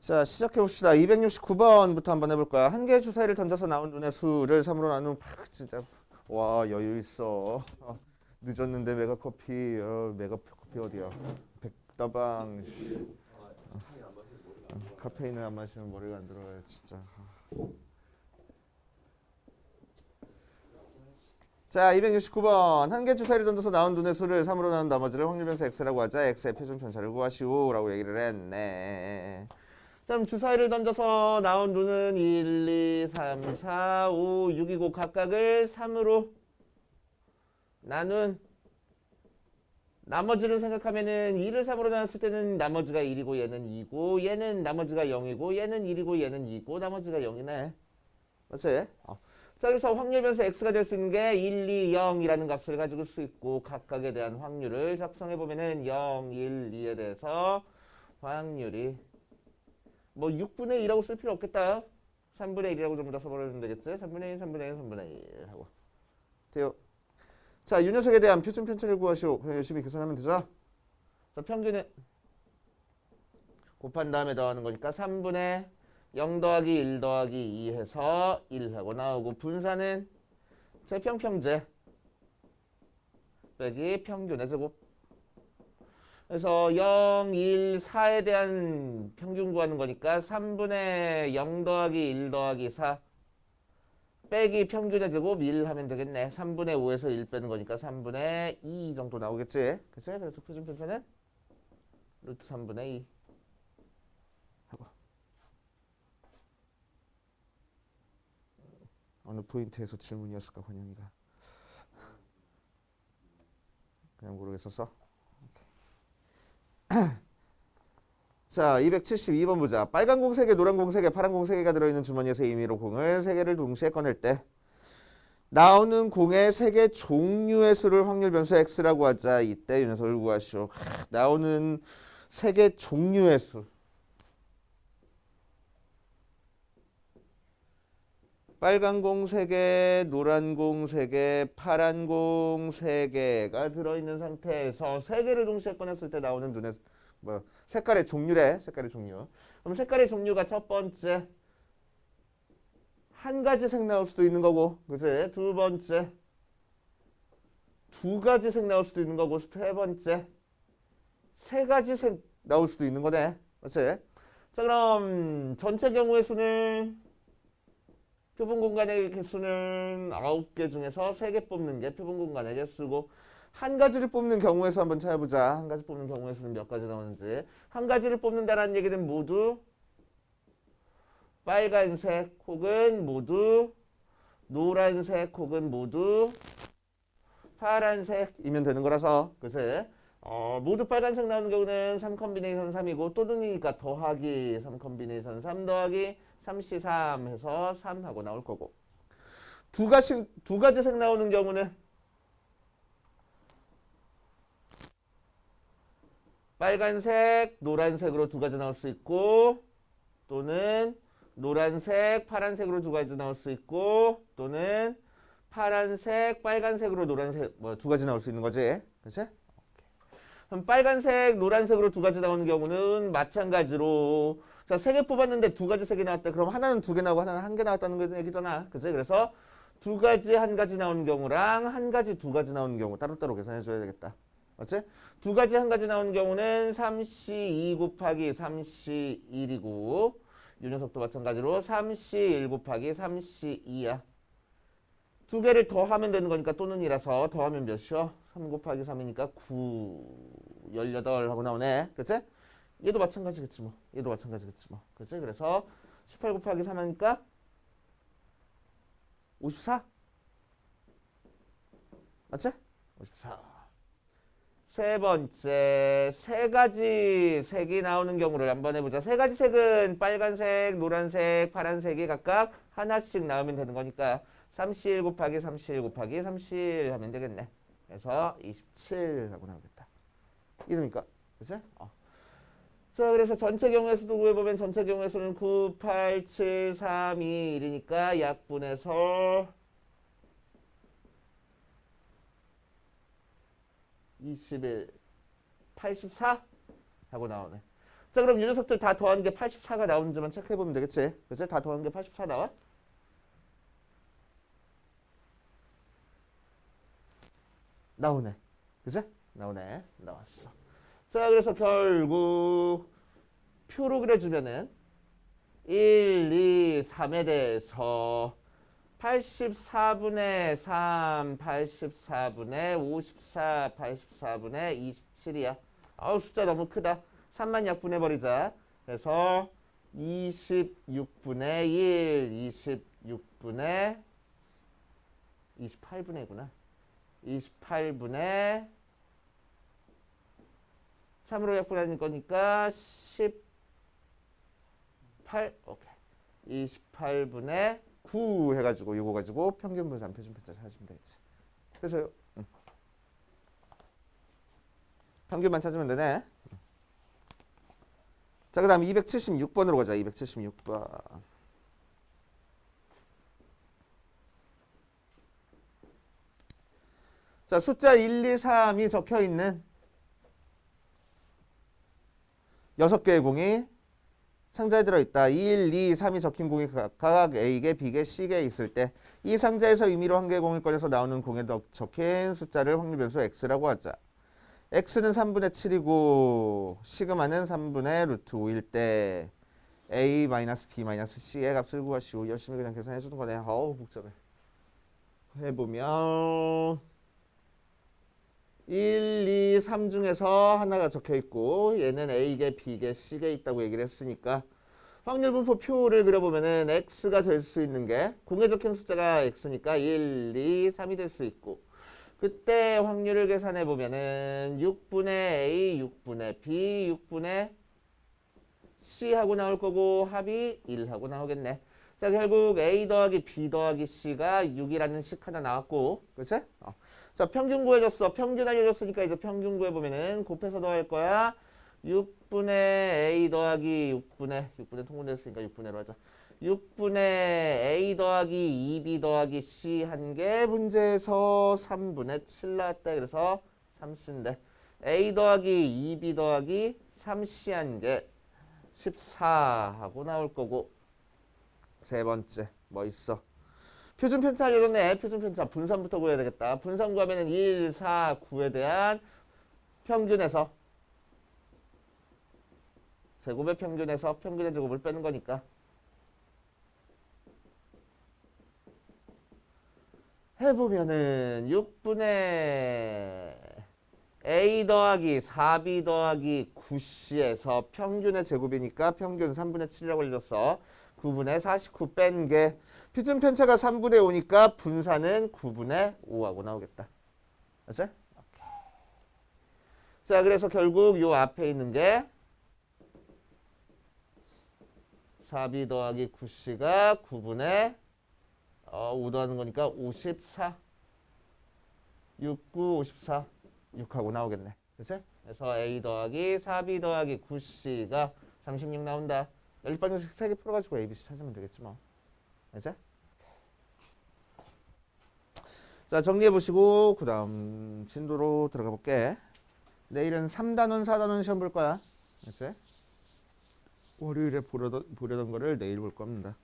자, 시작해봅시다. 269번부터 한번 해볼 거야. 한 개의 주사위를 던져서 나온 눈의 수를 3으로 나누면 진짜 와 여유 있어. 늦었는데 메가커피. 메가커피 어디야? 백다방. 카페인을 안 마시면 머리가 안 들어가요 진짜. 자, 269번. 한 개 주사위를 던져서 나온 눈의 수를 3으로 나눈 나머지를 확률 변수 x라고 하자. x의 표준 편차를 구하시오 라고 얘기를 했네. 자, 그럼 주사위를 던져서 나온 눈은 1, 2, 3, 4, 5, 6이고 각각을 3으로 나눈 나머지를 생각하면은 2를 3으로 나눴을 때는 나머지가 1이고 얘는 2고 얘는 나머지가 0이고 얘는 1이고 얘는 2고 나머지가 0이네. 맞지? 자, 그래서 확률 변수 x가 될 수 있는 게 1, 2, 0이라는 값을 가지고 수 있고 각각에 대한 확률을 작성해 보면은 0, 1, 2에 대해서 확률이 뭐 6분의 2라고 쓸 필요 없겠다. 3분의 1이라고 전부 다 써버리면 되겠지? 3분의 1, 3분의 1, 3분의 1 하고 돼요. 자, 이 녀석에 대한 표준 편차를 구하시오. 그냥 열심히 계산하면 되죠? 자, 평균은 곱한 다음에 더하는 거니까 3분의 0 더하기 1 더하기 2 해서 1 하고 나오고 분산은 제평평제 빼기 평균의 제곱. 그래서 0, 1, 4에 대한 평균 구하는 거니까 3분의 0 더하기 1 더하기 4 빼기 평균의 제곱 1 하면 되겠네. 3분의 5에서 1 빼는 거니까 3분의 2 정도 나오겠지. 그치? 그래서 표준 편차는 루트 3분의 2 하고 어느 포인트에서 질문이었을까 권영이가 그냥 모르겠었어. 자, 272번 보자. 빨간 공 3개, 노란 공 3개, 파란 공 3개가 들어있는 주머니에서 임의로 공을 3개를 동시에 꺼낼 때 나오는 공의 3개 종류의 수를 확률 변수 x라고 하자. 이때 이 녀석을 구하시오. 나오는 3개 종류의 수. 빨간 공 3개, 노란 공 3개, 파란 공 3개가 들어있는 상태에서 3개를 동시에 꺼냈을 때 나오는 눈의 색깔의 종류래. 색깔의 종류. 그럼 색깔의 종류가 첫 번째 한 가지 색 나올 수도 있는 거고, 그치? 두 번째 두 가지 색 나올 수도 있는 거고, 세 번째 세 가지 색 나올 수도 있는 거네. 그치? 자, 그럼 전체 경우의 수는 표본 공간의 개수는 9개 중에서 3개 뽑는 게 표본 공간의 개수고 한 가지를 뽑는 경우에서 한번 찾아보자. 한 가지 뽑는 경우의 수는 몇 가지 나오는지. 한 가지를 뽑는다는 얘기는 모두 빨간색 혹은 모두 노란색 혹은 모두 파란색이면 되는 거라서 그치? 모두 빨간색 나오는 경우는 3 컨비네이션 3이고 또 등이니까 더하기 3 컨비네이션 3 더하기 3C3 해서 3 하고 나올 거고 두 가지 색 나오는 경우는 빨간색, 노란색으로 두 가지 나올 수 있고 또는 노란색, 파란색으로 두 가지 나올 수 있고 또는 파란색, 빨간색으로 노란색 두 가지 나올 수 있는 거지. 그치? 그럼 빨간색, 노란색으로 두 가지 나오는 경우는 마찬가지로 자, 3개 뽑았는데 두 가지 색이 나왔다. 그럼 하나는 2개 나오고 하나는 1개 나왔다는 얘기잖아. 그치? 그래서 두 가지 한 가지 나오는 경우랑 한 가지 두 가지 나오는 경우 따로따로 계산해 줘야 되겠다. 맞지? 두 가지 한 가지 나오는 경우는 3C2 곱하기 3C1이고 이 녀석도 마찬가지로 3C1 곱하기 3C2야. 두 개를 더하면 되는 거니까 또는 이라서 더하면 몇이요? 3 곱하기 3이니까 9, 18 하고 나오네. 그치? 얘도 마찬가지겠지 뭐. 얘도 마찬가지겠지 뭐. 그치? 그래서 18 곱하기 3 하니까 54? 맞지? 54. 세 번째, 세 가지 색이 나오는 경우를 한번 해보자. 세 가지 색은 빨간색, 노란색, 파란색이 각각 하나씩 나오면 되는 거니까 31 곱하기 31 곱하기 31 하면 되겠네. 그래서 27 하고 나오겠다. 이러니까. 그치? 자, 그래서 전체 경우의 수도 구해보면 전체 경우의 수는 9, 8, 7, 3, 2, 1이니까 약분해서 21, 84 하고 나오네. 자, 그럼 이 녀석들 다 더한 게 84가 나오는지만 체크해보면 되겠지? 그치? 다 더한 게 84 나와? 나오네. 그치? 나오네. 나왔어. 자, 그래서 결국 표로 그려주면은 1, 2, 3에 대해서 84분의 3, 84분의 54, 84분의 27이야. 아우, 숫자 너무 크다. 3만 약분해버리자. 그래서 26분의 1, 26분의 28분의구나. 28분의 3으로 약분하는 거니까 18, 오케이. 28분의 9 해가지고 이거 가지고 평균 분산 표준 편차 찾으면 되겠지. 그래서 평균만 찾으면 되네. 자, 그 다음 276번으로 가자. 276번. 자, 숫자 1, 2, 3이 적혀있는 6개의 공이 상자에 들어있다. 1, 2, 3이 적힌 공이 각각 A개, B개, C개 있을 때 이 상자에서 임의로 한 개의 공을 꺼내서 나오는 공에 적힌 숫자를 확률 변수 X라고 하자. X는 3분의 7이고 시그마는 3분의 루트 5일 때 A-B-C의 값을 구하시오. 열심히 그냥 계산해 주는 거네. 어우, 복잡해. 해보면 1, 2, 3 중에서 하나가 적혀있고 얘는 A개, B개, C개 있다고 얘기를 했으니까 확률 분포 표를 그려보면은 X가 될 수 있는 게 공에 적힌 숫자가 X니까 1, 2, 3이 될 수 있고 그때 확률을 계산해 보면은 6분의 A, 6분의 B, 6분의 C 하고 나올 거고 합이 1 하고 나오겠네. 자, 결국 A 더하기 B 더하기 C가 6이라는 식 하나 나왔고, 그치? 자, 평균 구해줬어. 평균 알려줬으니까 이제 평균 구해보면은 곱해서 더할 거야. 6분의 A 더하기 6분의 통분됐으니까 6분의로 하자. 6분의 A 더하기 2B 더하기 C 한 개 문제에서 3분의 7 나왔다. 그래서 3C인데 A 더하기 2B 더하기 3C 한 개 14 하고 나올 거고 세 번째 뭐 있어? 표준 편차 알려줬네. 표준 편차 분산부터 구해야 되겠다. 분산 구하면은 1, 4, 9에 대한 평균에서 제곱의 평균에서 평균의 제곱을 빼는 거니까 해보면은 6분의 A 더하기 4B 더하기 9C에서 평균의 제곱이니까 평균 3분의 7이라고 알려줬어. 9분의 49 뺀 게 표준 편차가 3분의 5니까 분산은 9분의 5하고 나오겠다. 알았지? 오케이. 자, 그래서 결국 요 앞에 있는 게 4B 더하기 9C가 9분의 5 더하는 거니까 54. 6, 9, 54. 6하고 나오겠네. 그치? 그래서 A 더하기 4B 더하기 9C가 36 나온다. 일반형식 3개 풀어가지고 ABC 찾으면 되겠지 뭐. 알지? 자, 정리해보시고 그 다음 진도로 들어가 볼게. 내일은 3단원, 4단원 시험 볼 거야. 알지? 월요일에 보려던 거를 내일 볼 겁니다.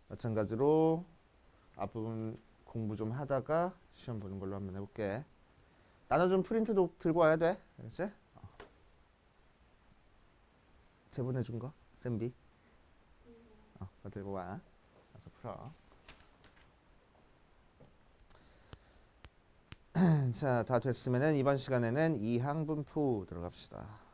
마찬가지로 앞부분 공부 좀 하다가 시험 보는 걸로 한번 해볼게. 나눠준 프린트도 들고 와야 돼. 알지? 재본해준 거? 쌤비? 그거 들고 와. 가서 풀어. 자, 다 됐으면은 이번 시간에는 이항분포 들어갑시다.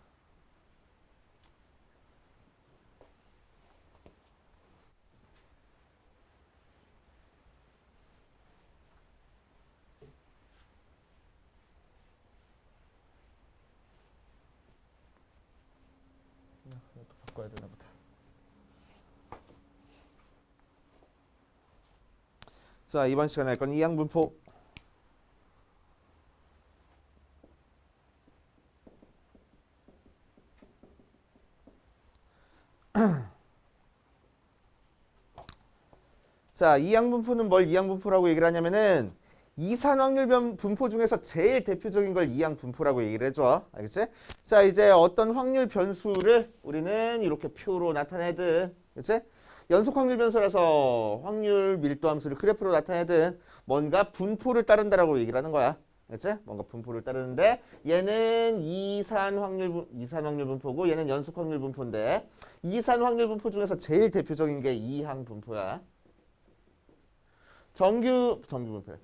또 바꿔야 되나 보다. 자, 이번 시간에 할 건 이항분포. 자, 이항분포는 뭘 이항분포라고 얘기를 하냐면은 이산 확률 분포 중에서 제일 대표적인 걸 이항 분포라고 얘기를 해줘. 알겠지? 자, 이제 어떤 확률 변수를 우리는 이렇게 표로 나타내든, 그치? 연속 확률 변수라서 확률 밀도 함수를 그래프로 나타내든 뭔가 분포를 따른다라고 얘기를 하는 거야. 그치? 뭔가 분포를 따르는데 얘는 이산 확률 분포고 얘는 연속 확률 분포인데 이산 확률 분포 중에서 제일 대표적인 게 이항 분포야. 정규 분포.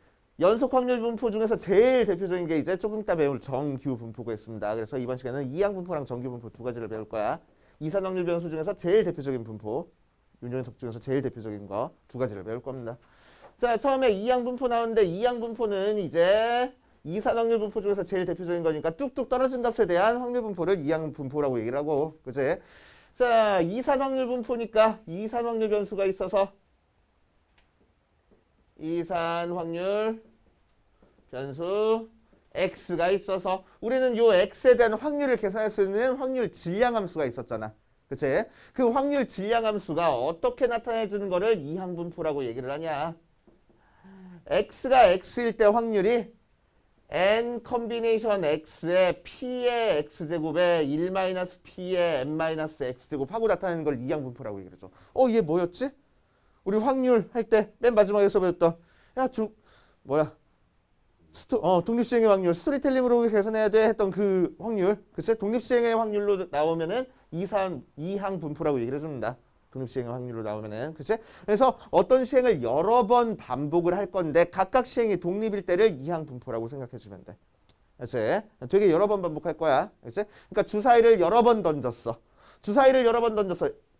연속 확률 분포 중에서 제일 대표적인 게 이제 조금 이따 배울 정규 분포가 있습니다. 그래서 이번 시간에는 이항 분포랑 정규 분포 두 가지를 배울 거야. 이산 확률 변수 중에서 제일 대표적인 분포, 윤정석 중에서 제일 대표적인 거 두 가지를 배울 겁니다. 자, 처음에 이항 분포 나오는데 이항 분포는 이제 이산 확률 분포 중에서 제일 대표적인 거니까 뚝뚝 떨어진 값에 대한 확률 분포를 이항 분포라고 얘기를 하고, 그치? 자, 이산 확률 분포니까 이산 확률 변수가 있어서 이산 확률 변수 x가 있어서 우리는 요 x에 대한 확률을 계산할 수 있는 확률 질량 함수가 있었잖아. 그치? 그 확률 질량 함수가 어떻게 나타내주는 거를 이항 분포라고 얘기를 하냐. x가 x일 때 확률이 n 컨비네이션 x의 p의 x제곱에 1-p의 n-x제곱 하고 나타내는 걸 이항 분포라고 얘기를 하죠. 얘 뭐였지? 우리 확률 할 때 맨 마지막에서 배웠던 독립시행의 확률 스토리텔링으로 계산해야 돼 했던 그 확률, 그치? 독립시행의 확률로 나오면은 이항 분포라고 얘기를 해줍니다. 독립시행의 확률로 나오면은, 그치? 그래서 어떤 시행을 여러 번 반복을 할 건데 각각 시행이 독립일 때를 이항 분포라고 생각해주면 돼. 그치? 되게 여러 번 반복할 거야. 그치? 그러니까 주사위를 여러 번 던졌어.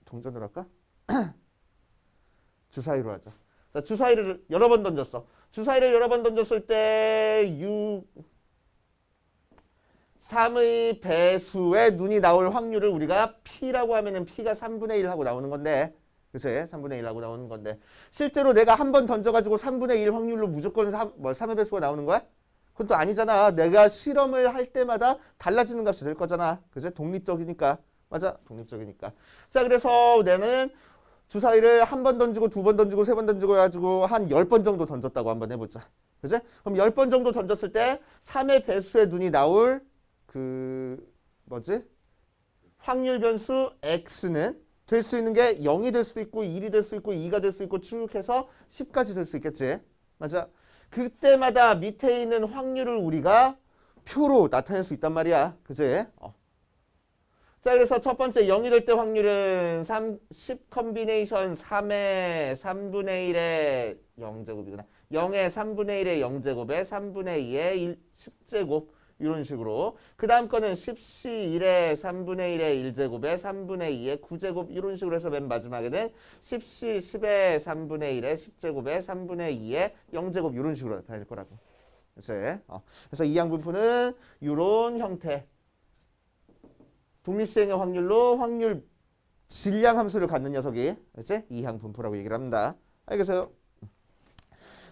동전으로 할까? 주사위로 하자. 자, 주사위를 여러 번 던졌어. 주사위를 여러 번 던졌을 때 3의 배수의 눈이 나올 확률을 우리가 P라고 하면은 P가 3분의 1 하고 나오는 건데, 그치? 3분의 1 하고 나오는 건데 실제로 내가 한 번 던져가지고 3분의 1 확률로 무조건 3의 배수가 나오는 거야? 그건 또 아니잖아. 내가 실험을 할 때마다 달라지는 값이 될 거잖아. 그치? 독립적이니까. 맞아. 독립적이니까. 자, 그래서 내는 주사위를 한 번 던지고 두 번 던지고 세 번 던지고 해가지고 한 10번 정도 던졌다고 한번 해보자. 그치? 그럼 10번 정도 던졌을 때 3의 배수의 눈이 나올 확률 변수 x는 될 수 있는 게 0이 될 수도 있고 1이 될 수 있고 2가 될 수 있고 쭉 해서 10까지 될 수 있겠지. 맞아. 그때마다 밑에 있는 확률을 우리가 표로 나타낼 수 있단 말이야. 그치? 자, 그래서 첫 번째 0이 될 때 확률은 10 컨비네이션 3의 3분의 1의 0제곱이구나. 0의 3분의 1의 0제곱에 3분의 2의 10제곱 이런 식으로. 그 다음 거는 10C 1의 3분의 1의 1제곱에 3분의 2의 9제곱 이런 식으로 해서 맨 마지막에는 10C 10의 3분의 1의 10제곱에 3분의 2의 0제곱 이런 식으로 나타낼 거라고. 그래서 이항분포는 이런 형태. 독립시행의 확률로 확률 질량 함수를 갖는 녀석이 그치? 이항 분포라고 얘기를 합니다. 알겠어요?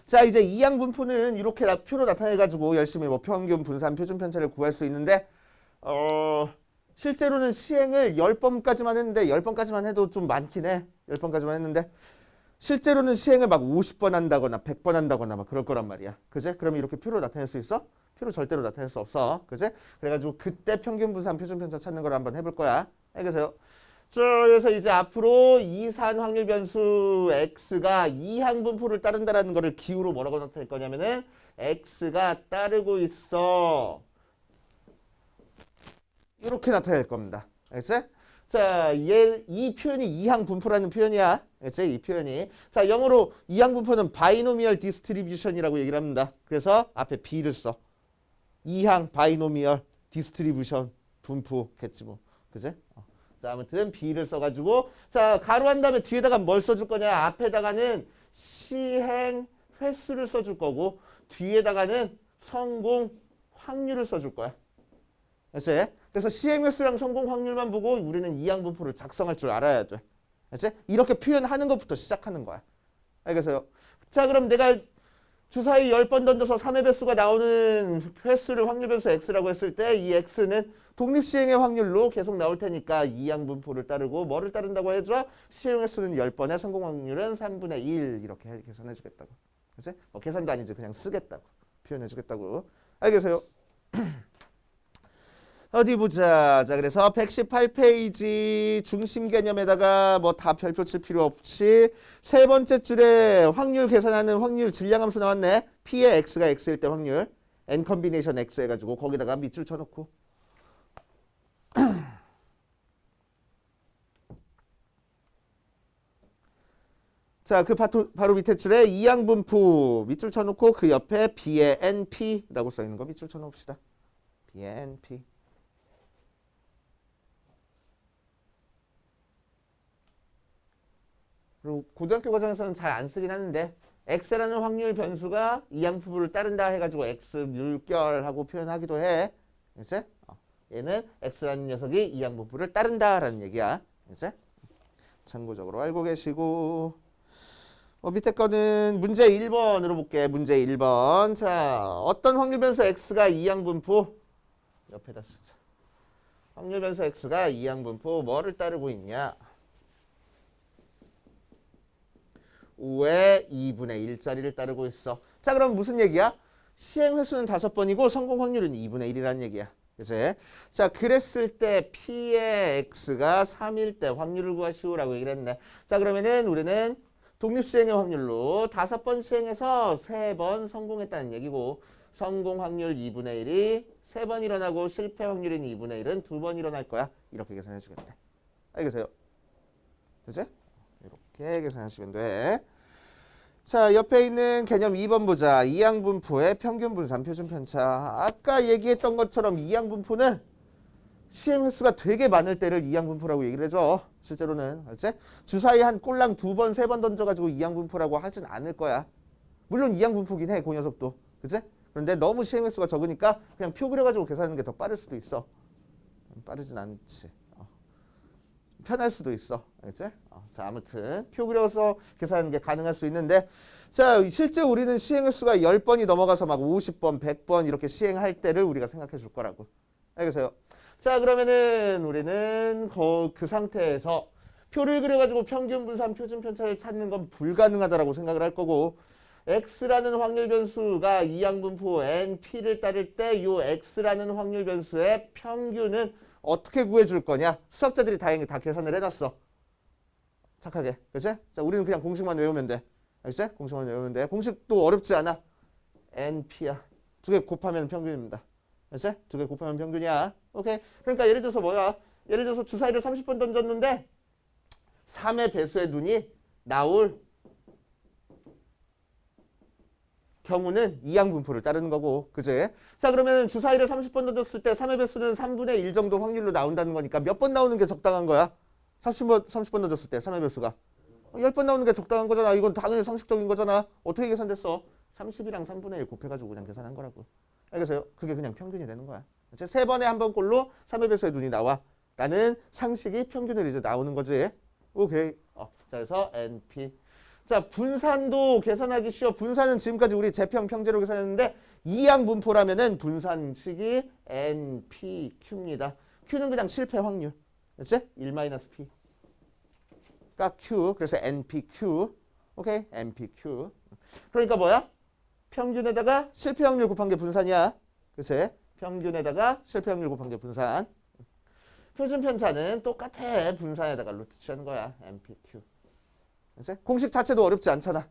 자, 이제 이항 분포는 이렇게 표로 나타내가지고 열심히 평균, 분산, 표준 편차를 구할 수 있는데 실제로는 시행을 10번까지만 했는데 10번까지만 해도 좀 많긴 해. 10번까지만 했는데 실제로는 시행을 막 50번 한다거나 100번 한다거나 막 그럴 거란 말이야. 그치? 그러면 이렇게 표로 나타낼 수 있어? 표로 절대로 나타낼 수 없어. 그치? 그래가지고 그때 평균 분산 표준 편차 찾는 걸 한번 해볼 거야. 알겠어요? 자, 그래서 이제 앞으로 이산 확률 변수 x가 이항 분포를 따른다라는 거를 기호로 뭐라고 나타낼 거냐면은 x가 따르고 있어. 이렇게 나타낼 겁니다. 알겠지? 자, 이 표현이 이항 분포라는 표현이야. 알겠지? 이 표현이. 자, 영어로 이항 분포는 바이노미얼 디스트리뷰션이라고 얘기를 합니다. 그래서 앞에 B를 써. 이항 바이노미얼 디스트리뷰션 분포겠지 뭐. 그지? 자, 아무튼 B를 써가지고 자, 가로 한 다음에 뒤에다가 뭘 써줄 거냐? 앞에다가는 시행 횟수를 써줄 거고 뒤에다가는 성공 확률을 써줄 거야. 알지? 그래서 시행 횟수랑 성공 확률만 보고 우리는 이항 분포를 작성할 줄 알아야 돼. 알지? 이렇게 표현하는 것부터 시작하는 거야. 알겠어요? 자, 그럼 내가 주사위 10번 던져서 3의 배수가 나오는 횟수를 확률 변수 x라고 했을 때 이 x는 독립시행의 확률로 계속 나올 테니까 이항 분포를 따르고 뭐를 따른다고 해줘? 시행 횟수는 10번에 성공 확률은 3분의 1 이렇게 계산해 주겠다고. 그치? 계산도 아니지. 그냥 쓰겠다고. 표현해 주겠다고. 알겠어요? 어디 보자. 자, 그래서 118페이지 중심 개념에다가 뭐 다 별표 칠 필요 없이 세 번째 줄에 확률 계산하는 확률 질량함수 나왔네. P의 X가 X일 때 확률. N 컨비네이션 X 해가지고 거기다가 밑줄 쳐놓고. 자, 그 바로 밑에 줄에 이항분포 밑줄 쳐놓고 그 옆에 B의 NP라고 써있는 거 밑줄 쳐놓읍시다. B의 NP. 그리고 고등학교 과정에서는 잘 안 쓰긴 하는데 X라는 확률 변수가 이항분포를 따른다 해가지고 X 물결하고 표현하기도 해. 이제 얘는 X라는 녀석이 이항분포를 따른다라는 얘기야. 이제 참고적으로 알고 계시고. 밑에 거는 문제 1번으로 볼게. 문제 1번. 자, 어떤 확률 변수 X가 이항분포 옆에다 쓰자. 확률 변수 X가 이항분포 뭐를 따르고 있냐? 5의 2분의 1짜리를 따르고 있어. 자, 그럼 무슨 얘기야? 시행 횟수는 5번이고 성공 확률은 2분의 1이라는 얘기야. 그치? 자, 그랬을 때 P의 X가 3일 때 확률을 구하시오라고 얘기를 했네. 자, 그러면은 우리는 독립시행의 확률로 5번 시행해서 3번 성공했다는 얘기고 성공 확률 2분의 1이 3번 일어나고 실패 확률인 2분의 1은 2번 일어날 거야. 이렇게 계산해 주겠대. 알겠어요? 그치? 이렇게 계산하시면 돼. 자, 옆에 있는 개념 2번 보자. 이항분포의 평균 분산 표준 편차. 아까 얘기했던 것처럼 이항분포는 시행 횟수가 되게 많을 때를 이항분포라고 얘기를 해줘. 실제로는. 알지? 주사위 한 꼴랑 2번, 3번 던져가지고 이항분포라고 하진 않을 거야. 물론 이항분포긴 해, 그 녀석도. 그치? 그런데 너무 시행 횟수가 적으니까 그냥 표 그려가지고 계산하는 게 더 빠를 수도 있어. 빠르진 않지. 편할 수도 있어. 알지? 자, 아무튼 표 그려서 계산하는 게 가능할 수 있는데 자, 실제 우리는 시행 횟수가 10번이 넘어가서 막 50번, 100번 이렇게 시행할 때를 우리가 생각해 줄 거라고. 알겠어요? 자, 그러면은 우리는 그 상태에서 표를 그려가지고 평균 분산 표준 편차를 찾는 건 불가능하다라고 생각을 할 거고 X라는 확률 변수가 이항분포 NP를 따를 때 이 X라는 확률 변수의 평균은 어떻게 구해줄 거냐? 수학자들이 다행히 다 계산을 해놨어. 착하게. 그치? 자, 우리는 그냥 공식만 외우면 돼. 알겠지? 공식만 외우면 돼. 공식도 어렵지 않아. NP야. 2개 곱하면 평균입니다. 알겠지? 2개 곱하면 평균이야. 오케이. 그러니까 예를 들어서 뭐야? 예를 들어서 주사위를 30번 던졌는데 3의 배수의 눈이 나올 경우는 이항분포를 따르는 거고. 그지? 자, 그러면 주사위를 30번 던졌을 때 3의 배수는 3분의 1 정도 확률로 나온다는 거니까 몇 번 나오는 게 적당한 거야? 30번 던졌을 때 3의 배수가 10번 나오는 게 적당한 거잖아. 이건 당연히 상식적인 거잖아. 어떻게 계산됐어? 30이랑 3분의 1 곱해가지고 그냥 계산한 거라고. 알겠어요? 그게 그냥 평균이 되는 거야. 3번에 한 번 꼴로 3의 배수의 눈이 나와. 라는 상식이 평균으로 이제 나오는 거지. 오케이. 자, 그래서 NP. 자, 분산도 계산하기 쉬워. 분산은 지금까지 우리 재평 평제로 계산했는데 이항분포라면은 분산식이 NPQ입니다. Q는 그냥 실패 확률. 그렇지? 1-P. 가 Q. 그래서 NPQ. 오케이? NPQ. 그러니까 뭐야? 평균에다가 실패 확률 곱한 게 분산이야. 그치? 평균에다가 실패 확률 곱한 게 분산. 표준 편차는 똑같아. 분산에다가 루트 취하는 거야. NPQ. 그치? 공식 자체도 어렵지 않잖아.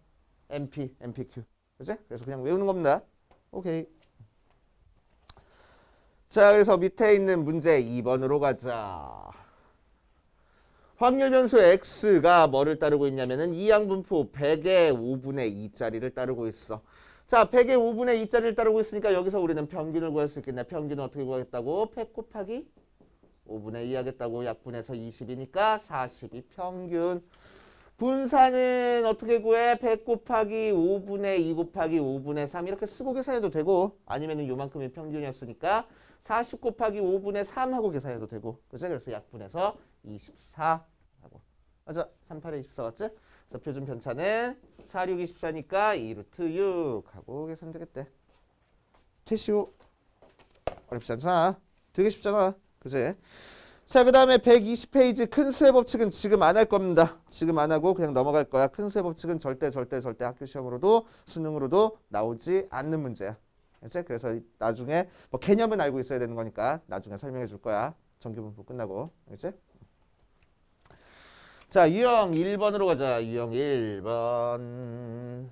NPQ. 그치? 그래서 그냥 외우는 겁니다. 오케이. 자, 그래서 밑에 있는 문제 2번으로 가자. 확률 변수 X가 뭐를 따르고 있냐면은 이항분포 100의 5분의 2짜리를 따르고 있어. 자, 100의 5분의 2짜리를 따르고 있으니까 여기서 우리는 평균을 구할 수 있겠네. 평균은 어떻게 구하겠다고? 100 곱하기 5분의 2 하겠다고. 약분해서 20이니까 42 평균. 분산은 어떻게 구해? 100 곱하기 5분의 2 곱하기 5분의 3 이렇게 쓰고 계산해도 되고 아니면은 요만큼이 평균이었으니까 40 곱하기 5분의 3 하고 계산해도 되고. 그치? 그래서 약분해서 24 하고. 맞아. 38에 24 맞지? 그래서 표준 편차는 4, 6, 24니까 2 루트 6 하고 계산되겠대. 캐시오. 어렵지 않잖아. 되게 쉽잖아. 그치? 자, 그 다음에 120페이지 큰 수의 법칙은 지금 안 할 겁니다. 지금 안 하고 그냥 넘어갈 거야. 큰 수의 법칙은 절대 학교 시험으로도 수능으로도 나오지 않는 문제야. 알지? 그래서 나중에 뭐 개념은 알고 있어야 되는 거니까 나중에 설명해 줄 거야. 정규분포 끝나고. 알지? 자, 유형 1번으로 가자. 유형 1번.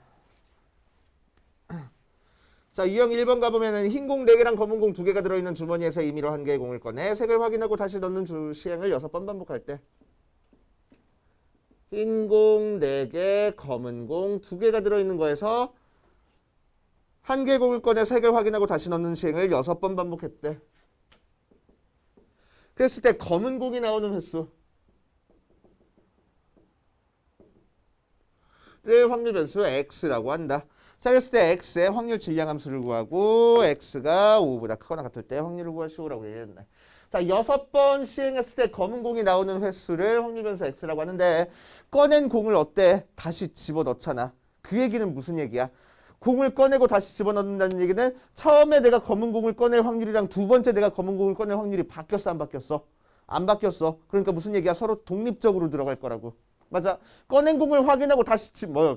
자, 유형 1번 가보면은 흰 공 4개랑 검은 공 2개가 들어있는 주머니에서 임의로 1개의 공을 꺼내 색을 확인하고 다시 넣는 시행을 6번 반복할 때 흰 공 4개, 검은 공 2개가 들어있는 거에서 1개의 공을 꺼내 색을 확인하고 다시 넣는 시행을 6번 반복했대. 그랬을 때 검은 공이 나오는 횟수를 확률 변수 x라고 한다. 자, 그랬을 때 x의 확률 질량 함수를 구하고 x가 5보다 크거나 같을 때 확률을 구하시오라고 얘기했네. 자, 6번 시행했을 때 검은 공이 나오는 횟수를 확률 변수 x라고 하는데 꺼낸 공을 어때? 다시 집어넣잖아. 그 얘기는 무슨 얘기야? 공을 꺼내고 다시 집어넣는다는 얘기는 처음에 내가 검은 공을 꺼낼 확률이랑 두 번째 내가 검은 공을 꺼낼 확률이 바뀌었어, 안 바뀌었어? 안 바뀌었어. 그러니까 무슨 얘기야? 서로 독립적으로 들어갈 거라고. 맞아. 꺼낸 공을 확인하고 다시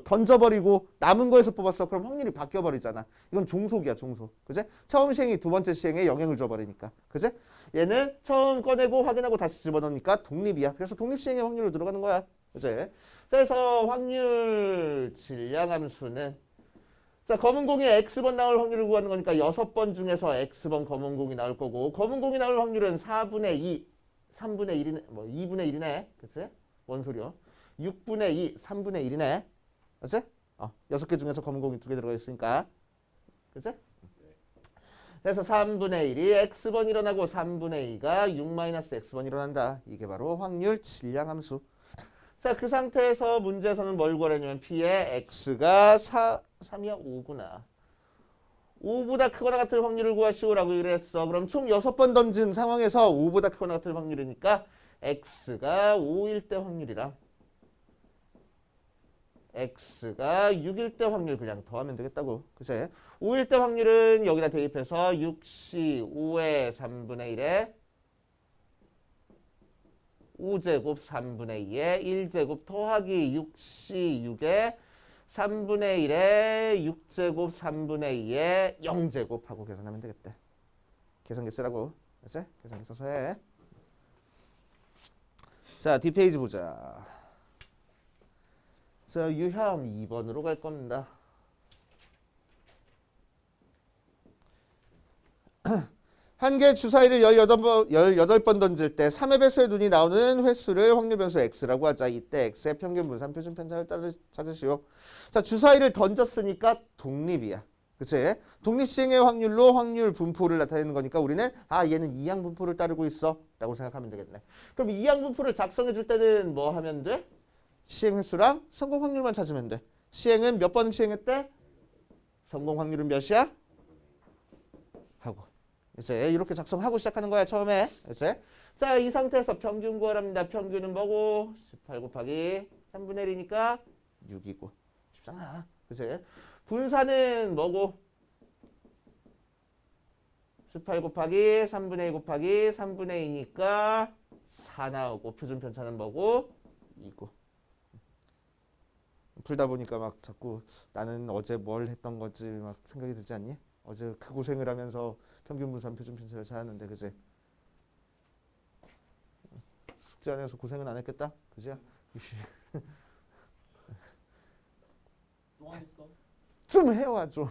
던져버리고 남은 거에서 뽑았어. 그럼 확률이 바뀌어버리잖아. 이건 종속이야, 종속. 그제? 처음 시행이 두 번째 시행에 영향을 줘버리니까. 그제? 얘는 처음 꺼내고 확인하고 다시 집어넣으니까 독립이야. 그래서 독립 시행의 확률로 들어가는 거야. 그제? 그래서 확률 질량함수는 자, 검은 공이 x번 나올 확률을 구하는 거니까 6번 중에서 x번 검은 공이 나올 거고 검은 공이 나올 확률은 4분의 2, 3분의 1이네, 뭐 2분의 1이네. 그치? 뭔 소리야? 6분의 2, 3분의 1이네. 그치? 6개 중에서 검은 공이 2개 들어가 있으니까. 그치? 그래서 3분의 1이 x번 일어나고 3분의 2가 6-x번 일어난다. 이게 바로 확률 질량함수. 자, 그 상태에서 문제에서는 뭘 구하려냐면 p의 x가 3이야 5구나. 5보다 크거나 같을 확률을 구하시오라고 이랬어. 그럼 총 6번 던진 상황에서 5보다 크거나 같을 확률이니까 x가 5일 때 확률이랑 x가 6일 때 확률 그냥 더하면 되겠다고. 그치? 5일 때 확률은 여기다 대입해서 6시 5의 3분의 1에 5제곱 3분의 2에 1제곱 더하기 6시 6에 3분의 1에 6제곱 3분의 2에 0제곱 하고 계산하면 되겠대. 계산기 쓰라고. 그치? 계산기 써서 해. 자, 뒷페이지 보자. 자, 유형 2번으로 갈 겁니다. 한 개 주사위를 18번 던질 때 3의 배수의 눈이 나오는 횟수를 확률 변수 x라고 하자. 이때 x의 평균 분산 표준 편차를 찾으시오. 자, 주사위를 던졌으니까 독립이야. 그치? 독립 시행의 확률로 확률 분포를 나타내는 거니까 우리는 얘는 이항 분포를 따르고 있어 라고 생각하면 되겠네. 그럼 이항 분포를 작성해 줄 때는 뭐 하면 돼? 시행 횟수랑 성공 확률만 찾으면 돼. 시행은 몇 번 시행했대? 성공 확률은 몇이야? 하고. 이제 이렇게 작성하고 시작하는 거야 처음에. 이제 자, 이 상태에서 평균 구하랍니다. 평균은 뭐고? 18 곱하기 3분의 1이니까 6이고. 쉽잖아. 그치? 분산은 뭐고? 18 곱하기 3분의 1 곱하기 3분의 2니까 4 나오고 표준 편차는 뭐고? 2고. 풀다 보니까 막 자꾸 나는 어제 뭘 했던 거지 막 생각이 들지 않니? 어제 그 고생을 하면서 평균 분산 표준 편차를 찾았는데 그지? 숙제 안 해서 고생은 안 했겠다? 그지? 좀 해와 좀.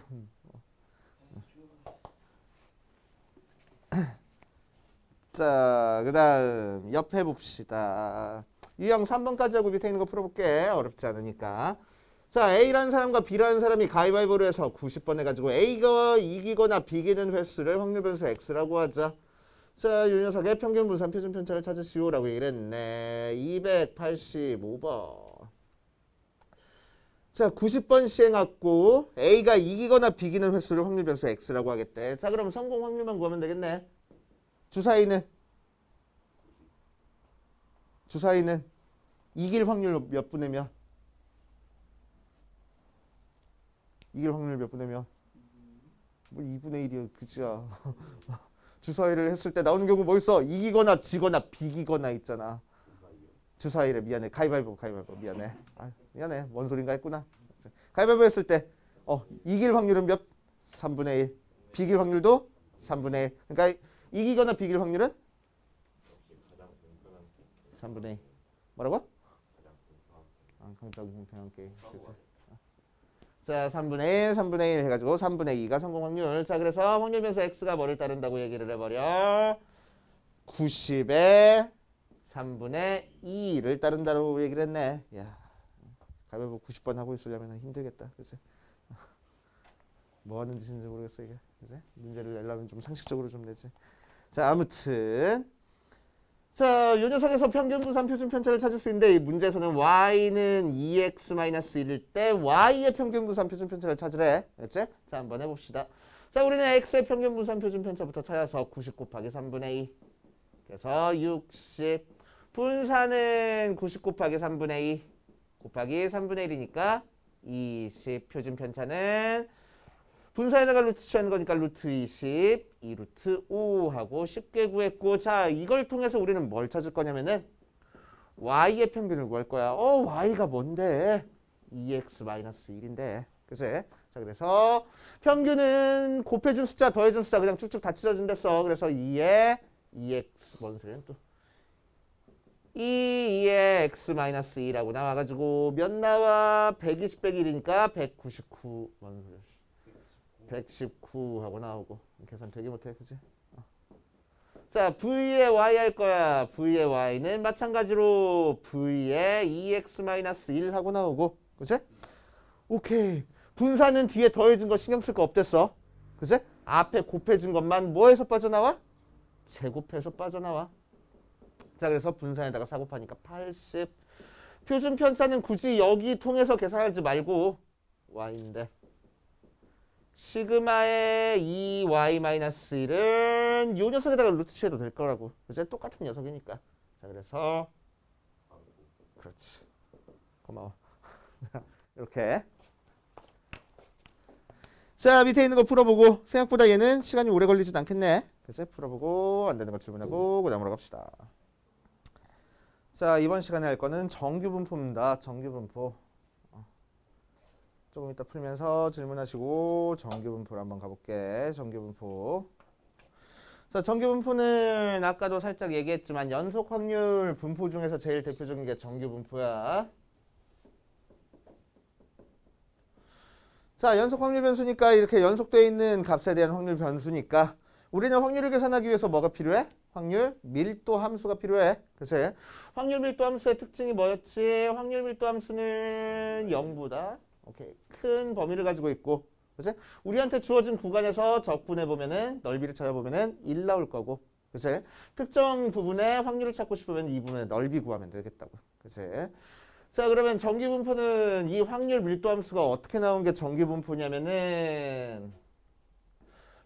자, 그 다음 옆에 봅시다. 유형 3번까지 하고 밑에 있는 거 풀어볼게. 어렵지 않으니까. 자, A라는 사람과 B라는 사람이 가위바위보를 해서 90번 해가지고 A가 이기거나 비기는 횟수를 확률 변수 X라고 하자. 자, 이 녀석의 평균 분산 표준 편차를 찾으시오라고 얘기를 했네. 285번. 자, 90번 시행하고 A가 이기거나 비기는 횟수를 확률 변수 X라고 하겠대. 자, 그럼 성공 확률만 구하면 되겠네. 주사위는 이길 확률 몇 분의 몇? 이길 확률 몇 분의 몇? 뭐 2분의 1이야. 그치야. 주사위를 했을 때 나오는 경우 뭐 있어? 이기거나 지거나 비기거나 있잖아. 주사위래. 미안해. 가위바위보 미안해. 아, 미안해. 뭔 소린가 했구나. 가위바위보 했을 때 이길 확률은 몇? 3분의 1. 비길 확률도 3분의 1. 그러니까 이기거나 비길 확률은 3분의 2. 뭐라고? 강적 공평한 게임. 자, 3분의 1 해가지고 3분의 2가 성공 확률. 자, 그래서 확률 변수 x가 뭐를 따른다고 얘기를 해버려? 90에 3분의 2를 따른다고 얘기를 했네. 야, 가위바위보 90번 하고 있으려면 힘들겠다. 그치? 뭐 하는 짓인지 모르겠어 이게. 그치? 문제를 내려면 좀 상식적으로 좀 내지. 자, 아무튼 자, 요 녀석에서 평균 분산 표준 편차를 찾을 수 있는데 이 문제에서는 y는 2x-1일 때 y의 평균 분산 표준 편차를 찾으래. 그렇지? 자, 한번 해봅시다. 자, 우리는 x의 평균 분산 표준 편차부터 찾아서 90 곱하기 3분의 2. 그래서 60. 분산은 90 곱하기 3분의 2 곱하기 3분의 1이니까 20. 표준 편차는 분사에다가 루트 취하는 거니까 루트 20, 2루트 5 하고 쉽게 구했고, 자, 이걸 통해서 우리는 뭘 찾을 거냐면은 y의 평균을 구할 거야. y가 뭔데? 2x-1인데. 그치? 자, 그래서 평균은 곱해준 숫자, 더해준 숫자 그냥 쭉쭉 다 찢어준댔어. 그래서 2에 2x, 뭔 소리야 또? 2에 x-2라고 나와가지고 몇 나와? 120 빼기 1이니까 199. 뭔 소리야? 119 하고 나오고. 계산 되게 못해. 그치? 자, v의 y 할 거야. v의 y는 마찬가지로 v의 2x-1 하고 나오고. 그치? 오케이. 분산은 뒤에 더해진 거 신경 쓸 거 없댔어. 그치? 앞에 곱해진 것만 뭐에서 빠져나와? 제곱해서 빠져나와. 자, 그래서 분산에다가 4 곱하니까 80. 표준 편차는 굳이 여기 통해서 계산하지 말고 y인데 시그마의 2y-1은 이 녀석에다가 루트 취해도 될 거라고. 이제 똑같은 녀석이니까. 자, 그래서 그렇지. 고마워. 이렇게. 자, 밑에 있는 거 풀어보고 생각보다 얘는 시간이 오래 걸리진 않겠네. 그래서 풀어보고 안 되는 거 질문하고 그 다음으로 갑시다. 자, 이번 시간에 할 거는 정규분포입니다. 정규분포. 조금 이따 풀면서 질문하시고 정규분포로 한번 가볼게. 정규분포. 자, 정규분포는 아까도 살짝 얘기했지만 연속 확률 분포 중에서 제일 대표적인 게 정규분포야. 자, 연속 확률 변수니까 이렇게 연속되어 있는 값에 대한 확률 변수니까 우리는 확률을 계산하기 위해서 뭐가 필요해? 확률 밀도 함수가 필요해. 그래서 확률 밀도 함수의 특징이 뭐였지? 확률 밀도 함수는 0보다 오케이. 큰 범위를 가지고 있고, 그치? 우리한테 주어진 구간에서 적분해보면은, 넓이를 찾아보면은 1 나올 거고, 그치? 특정 부분의 확률을 찾고 싶으면 이 부분의 넓이 구하면 되겠다고, 그치? 자, 그러면 정기분포는 이 확률 밀도 함수가 어떻게 나온 게 정기분포냐면은,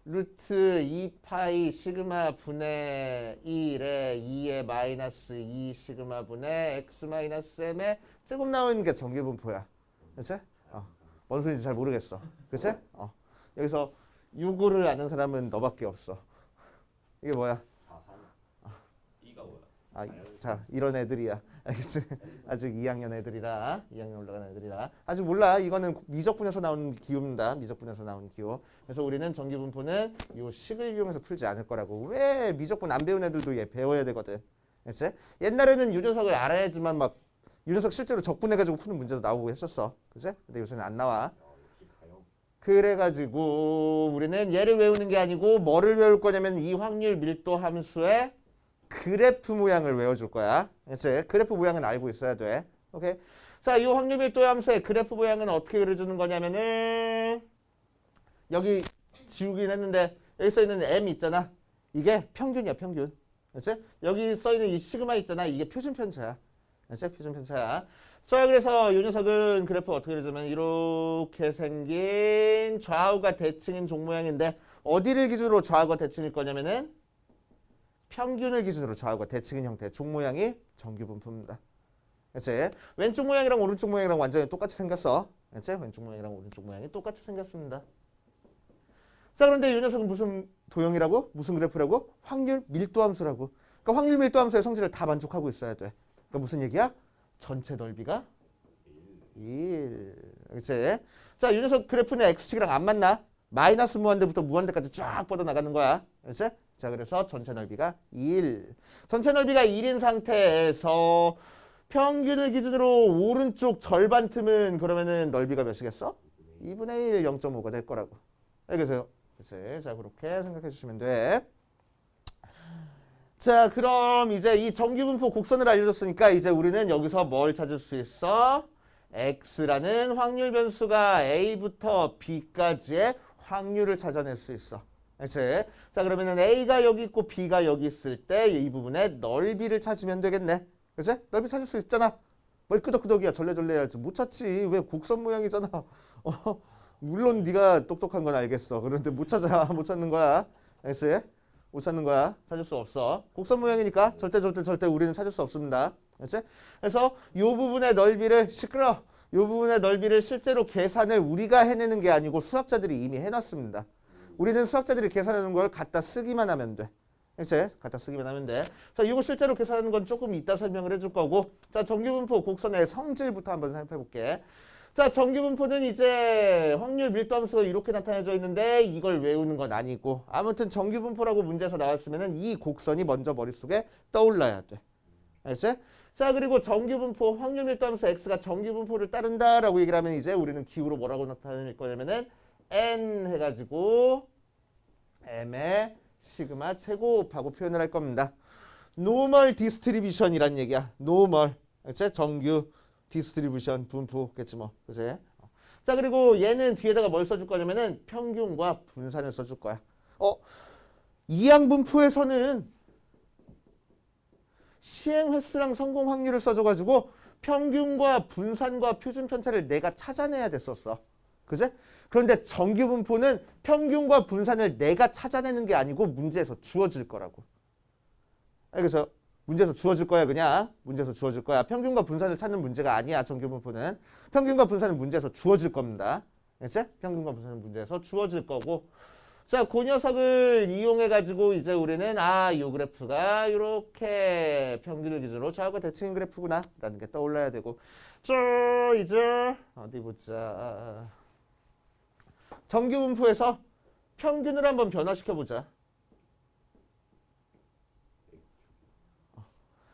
루트 2파이 시그마 분의 1에 2의 마이너스 2 시그마 분의 x 마이너스 m의 제곱 나오는 게 정기분포야, 그치? 뭔 소리인지 잘 모르겠어. 그치? 여기서 요거를 아는 사람은 너밖에 없어. 이게 뭐야? 이가 뭐야? 자, 이런 애들이야. 알겠지? 아직 2학년 애들이라, 2학년 올라가는 애들이라. 아직 몰라. 이거는 미적분에서 나오는 기호입니다. 미적분에서 나오는 기호. 그래서 우리는 정기분포는 요 식을 이용해서 풀지 않을 거라고. 왜 미적분 안 배운 애들도 얘 배워야 되거든. 그치? 옛날에는 요 녀석을 알아야지만 막 이 녀석 실제로 적분해가지고 푸는 문제도 나오고 했었어. 그치? 근데 요새는 안 나와. 그래가지고 우리는 얘를 외우는 게 아니고 뭐를 외울 거냐면 이 확률 밀도 함수의 그래프 모양을 외워줄 거야. 그치? 그래프 모양은 알고 있어야 돼. 오케이? 자, 이 확률 밀도 함수의 그래프 모양은 어떻게 그려주는 거냐면은 여기 지우긴 했는데 여기 써있는 m 있잖아. 이게 평균이야, 평균. 그치? 여기 써있는 이 시그마 있잖아. 이게 표준 편차야. 표준 편차야. 자, 그래서 이 녀석은 그래프 어떻게 그려주면 이렇게 생긴 좌우가 대칭인 종 모양인데 어디를 기준으로 좌우가 대칭일 거냐면은 평균을 기준으로 좌우가 대칭인 형태 종 모양이 정규분포입니다. 그치? 왼쪽 모양이랑 오른쪽 모양이랑 완전히 똑같이 생겼어. 그치? 왼쪽 모양이랑 오른쪽 모양이 똑같이 생겼습니다. 자, 그런데 이 녀석은 무슨 도형이라고? 무슨 그래프라고? 확률 밀도함수라고. 그러니까 확률 밀도함수의 성질을 다 만족하고 있어야 돼. 그러니까 무슨 얘기야? 전체 넓이가 1. 그치? 자, 이 녀석 그래프는 x축이랑 안 맞나? 마이너스 무한대부터 무한대까지 쫙 뻗어나가는 거야. 그치? 자, 그래서 전체 넓이가 1. 전체 넓이가 1인 상태에서 평균을 기준으로 오른쪽 절반 틈은 그러면은 넓이가 몇이겠어? 2분의 1, 0.5가 될 거라고. 알겠어요? 그치? 자, 그렇게 생각해 주시면 돼. 자, 그럼 이제 이 정규분포 곡선을 알려줬으니까 이제 우리는 여기서 뭘 찾을 수 있어? x라는 확률 변수가 a부터 b까지의 확률을 찾아낼 수 있어. 그치? 자, 그러면은 a가 여기 있고 b가 여기 있을 때 이 부분의 넓이를 찾으면 되겠네. 그치? 넓이 찾을 수 있잖아. 뭘 끄덕끄덕이야. 절레절레 해야지. 못 찾지. 왜 곡선 모양이잖아. 물론 네가 똑똑한 건 알겠어. 그런데 못 찾아. 못 찾는 거야. 알겠지? 못 찾는 거야. 찾을 수 없어. 곡선 모양이니까 절대 우리는 찾을 수 없습니다. 알겠지? 그래서 이 부분의 넓이를 요 부분의 넓이를 실제로 계산을 우리가 해내는 게 아니고 수학자들이 이미 해놨습니다. 우리는 수학자들이 계산하는 걸 갖다 쓰기만 하면 돼. 그치? 갖다 쓰기만 하면 돼. 자, 이거 실제로 계산하는 건 조금 이따 설명을 해줄 거고. 자, 정규분포 곡선의 성질부터 한번 살펴볼게. 자, 정규분포는 이제 확률 밀도함수가 이렇게 나타내져 있는데 이걸 외우는 건 아니고 아무튼 정규분포라고 문제에서 나왔으면은 이 곡선이 먼저 머릿속에 떠올라야 돼. 알겠지? 자, 그리고 정규분포 확률 밀도함수 x가 정규분포를 따른다라고 얘기를 하면 이제 우리는 기호로 뭐라고 나타낼 거냐면은 n 해가지고 m의 시그마 제곱하고 표현을 할 겁니다. 노멀 디스트리뷰션이란 얘기야. 노멀. 그치? 정규 디스트리뷰션 분포겠지 뭐. 그치? 자, 그리고 얘는 뒤에다가 뭘 써줄 거냐면은 평균과 분산을 써줄 거야. 이항분포에서는 시행 횟수랑 성공 확률을 써줘가지고 평균과 분산과 표준 편차를 내가 찾아내야 됐었어. 그지? 그런데 정규분포는 평균과 분산을 내가 찾아내는 게 아니고 문제에서 주어질 거라고. 알겠어요? 문제에서 주어질 거야 그냥. 문제에서 주어질 거야. 평균과 분산을 찾는 문제가 아니야 정규분포는. 평균과 분산은 문제에서 주어질 겁니다. 알겠지? 평균과 분산은 문제에서 주어질 거고. 자, 그 녀석을 이용해가지고 이제 우리는 이 그래프가 이렇게 평균을 기준으로 좌우가 대칭인 그래프구나 라는 게 떠올라야 되고. 자, 이제 어디 보자. 정규분포에서 평균을 한번 변화시켜보자.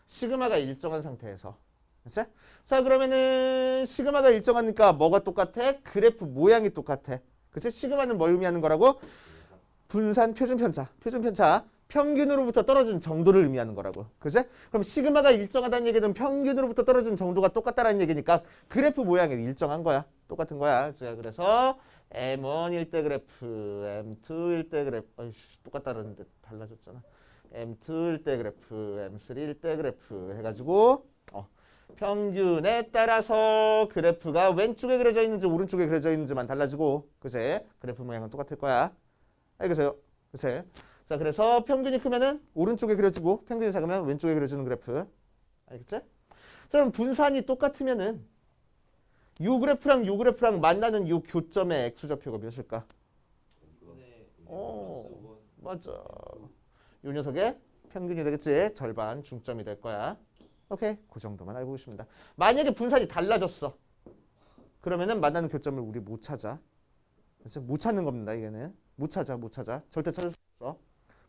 시그마가 일정한 상태에서. 그치? 자, 그러면은 시그마가 일정하니까 뭐가 똑같아? 그래프 모양이 똑같아. 그치? 시그마는 뭘 의미하는 거라고? 분산 표준편차. 표준편차. 평균으로부터 떨어진 정도를 의미하는 거라고. 그치? 그럼 시그마가 일정하다는 얘기는 평균으로부터 떨어진 정도가 똑같다는 얘기니까 그래프 모양이 일정한 거야. 똑같은 거야. 자, 그래서 M1 1대 그래프, M2 1대 그래프, 똑같다는데 달라졌잖아. M2 1대 그래프, M3 1대 그래프 해가지고 평균에 따라서 그래프가 왼쪽에 그려져 있는지 오른쪽에 그려져 있는지만 달라지고, 그치? 그래프 모양은 똑같을 거야. 알겠어요? 그치? 자, 그래서 평균이 크면은 오른쪽에 그려지고 평균이 작으면 왼쪽에 그려지는 그래프. 알겠지? 자, 그럼 분산이 똑같으면은 요 그래프랑 만나는 요 교점의 X좌표가 몇일까? 맞아. 요 녀석의 평균이 되겠지? 절반 중점이 될 거야. 오케이. 그 정도만 알고 있습니다. 만약에 분산이 달라졌어. 그러면은 만나는 교점을 우리 못 찾아. 그치? 못 찾는 겁니다. 이게는. 못 찾아. 절대 찾을 수 없어.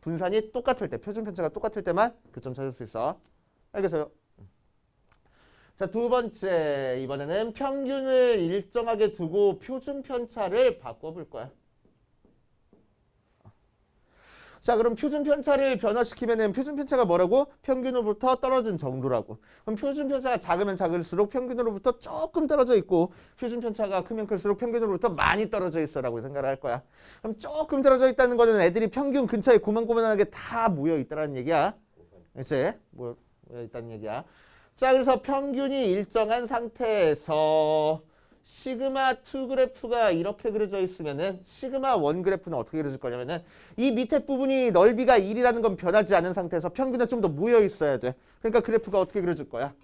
분산이 똑같을 때, 표준 편차가 똑같을 때만 교점 찾을 수 있어. 알겠어요? 자, 두 번째. 이번에는 평균을 일정하게 두고 표준 편차를 바꿔볼 거야. 자, 그럼 표준 편차를 변화시키면은 표준 편차가 뭐라고? 평균으로부터 떨어진 정도라고. 그럼 표준 편차가 작으면 작을수록 평균으로부터 조금 떨어져 있고 표준 편차가 크면 클수록 평균으로부터 많이 떨어져 있어라고 생각을 할 거야. 그럼 조금 떨어져 있다는 거는 애들이 평균 근처에 고만고만하게 다 모여 있다는 얘기야. 그치? 모여 있다는 얘기야. 자, 그래서 평균이 일정한 상태에서 시그마 2 그래프가 이렇게 그려져 있으면은 시그마 1 그래프는 어떻게 그려질 거냐면은 이 밑에 부분이 넓이가 1이라는 건 변하지 않은 상태에서 평균에 좀 더 모여 있어야 돼. 그러니까 그래프가 어떻게 그려질 거야?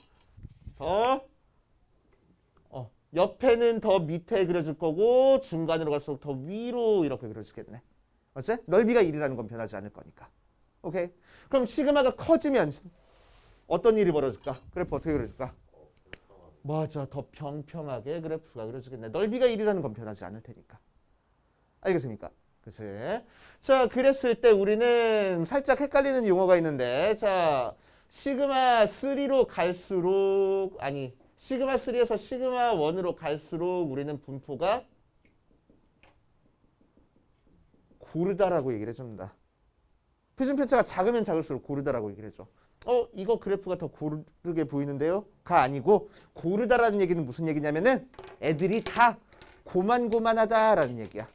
옆에는 더 밑에 그려질 거고 중간으로 갈수록 더 위로 이렇게 그려지겠네. 맞지? 넓이가 1이라는 건 변하지 않을 거니까. 오케이. 그럼 시그마가 커지면 어떤 일이 벌어질까? 그래프 어떻게 그려질까? 맞아. 더 평평하게 그래프가 그려지겠네. 넓이가 1이라는 건 변하지 않을 테니까. 알겠습니까? 그치? 자, 그랬을 때 우리는 살짝 헷갈리는 용어가 있는데, 자, 시그마 3로 갈수록, 아니, 시그마 3에서 시그마 1으로 갈수록 우리는 분포가 고르다라고 얘기를 해줍니다. 표준 편차가 작으면 작을수록 고르다라고 얘기를 해줘. 이거 그래프가 더 고르게 보이는데요? 가 아니고, 고르다라는 얘기는 무슨 얘기냐면은 애들이 다 고만고만하다라는 얘기야.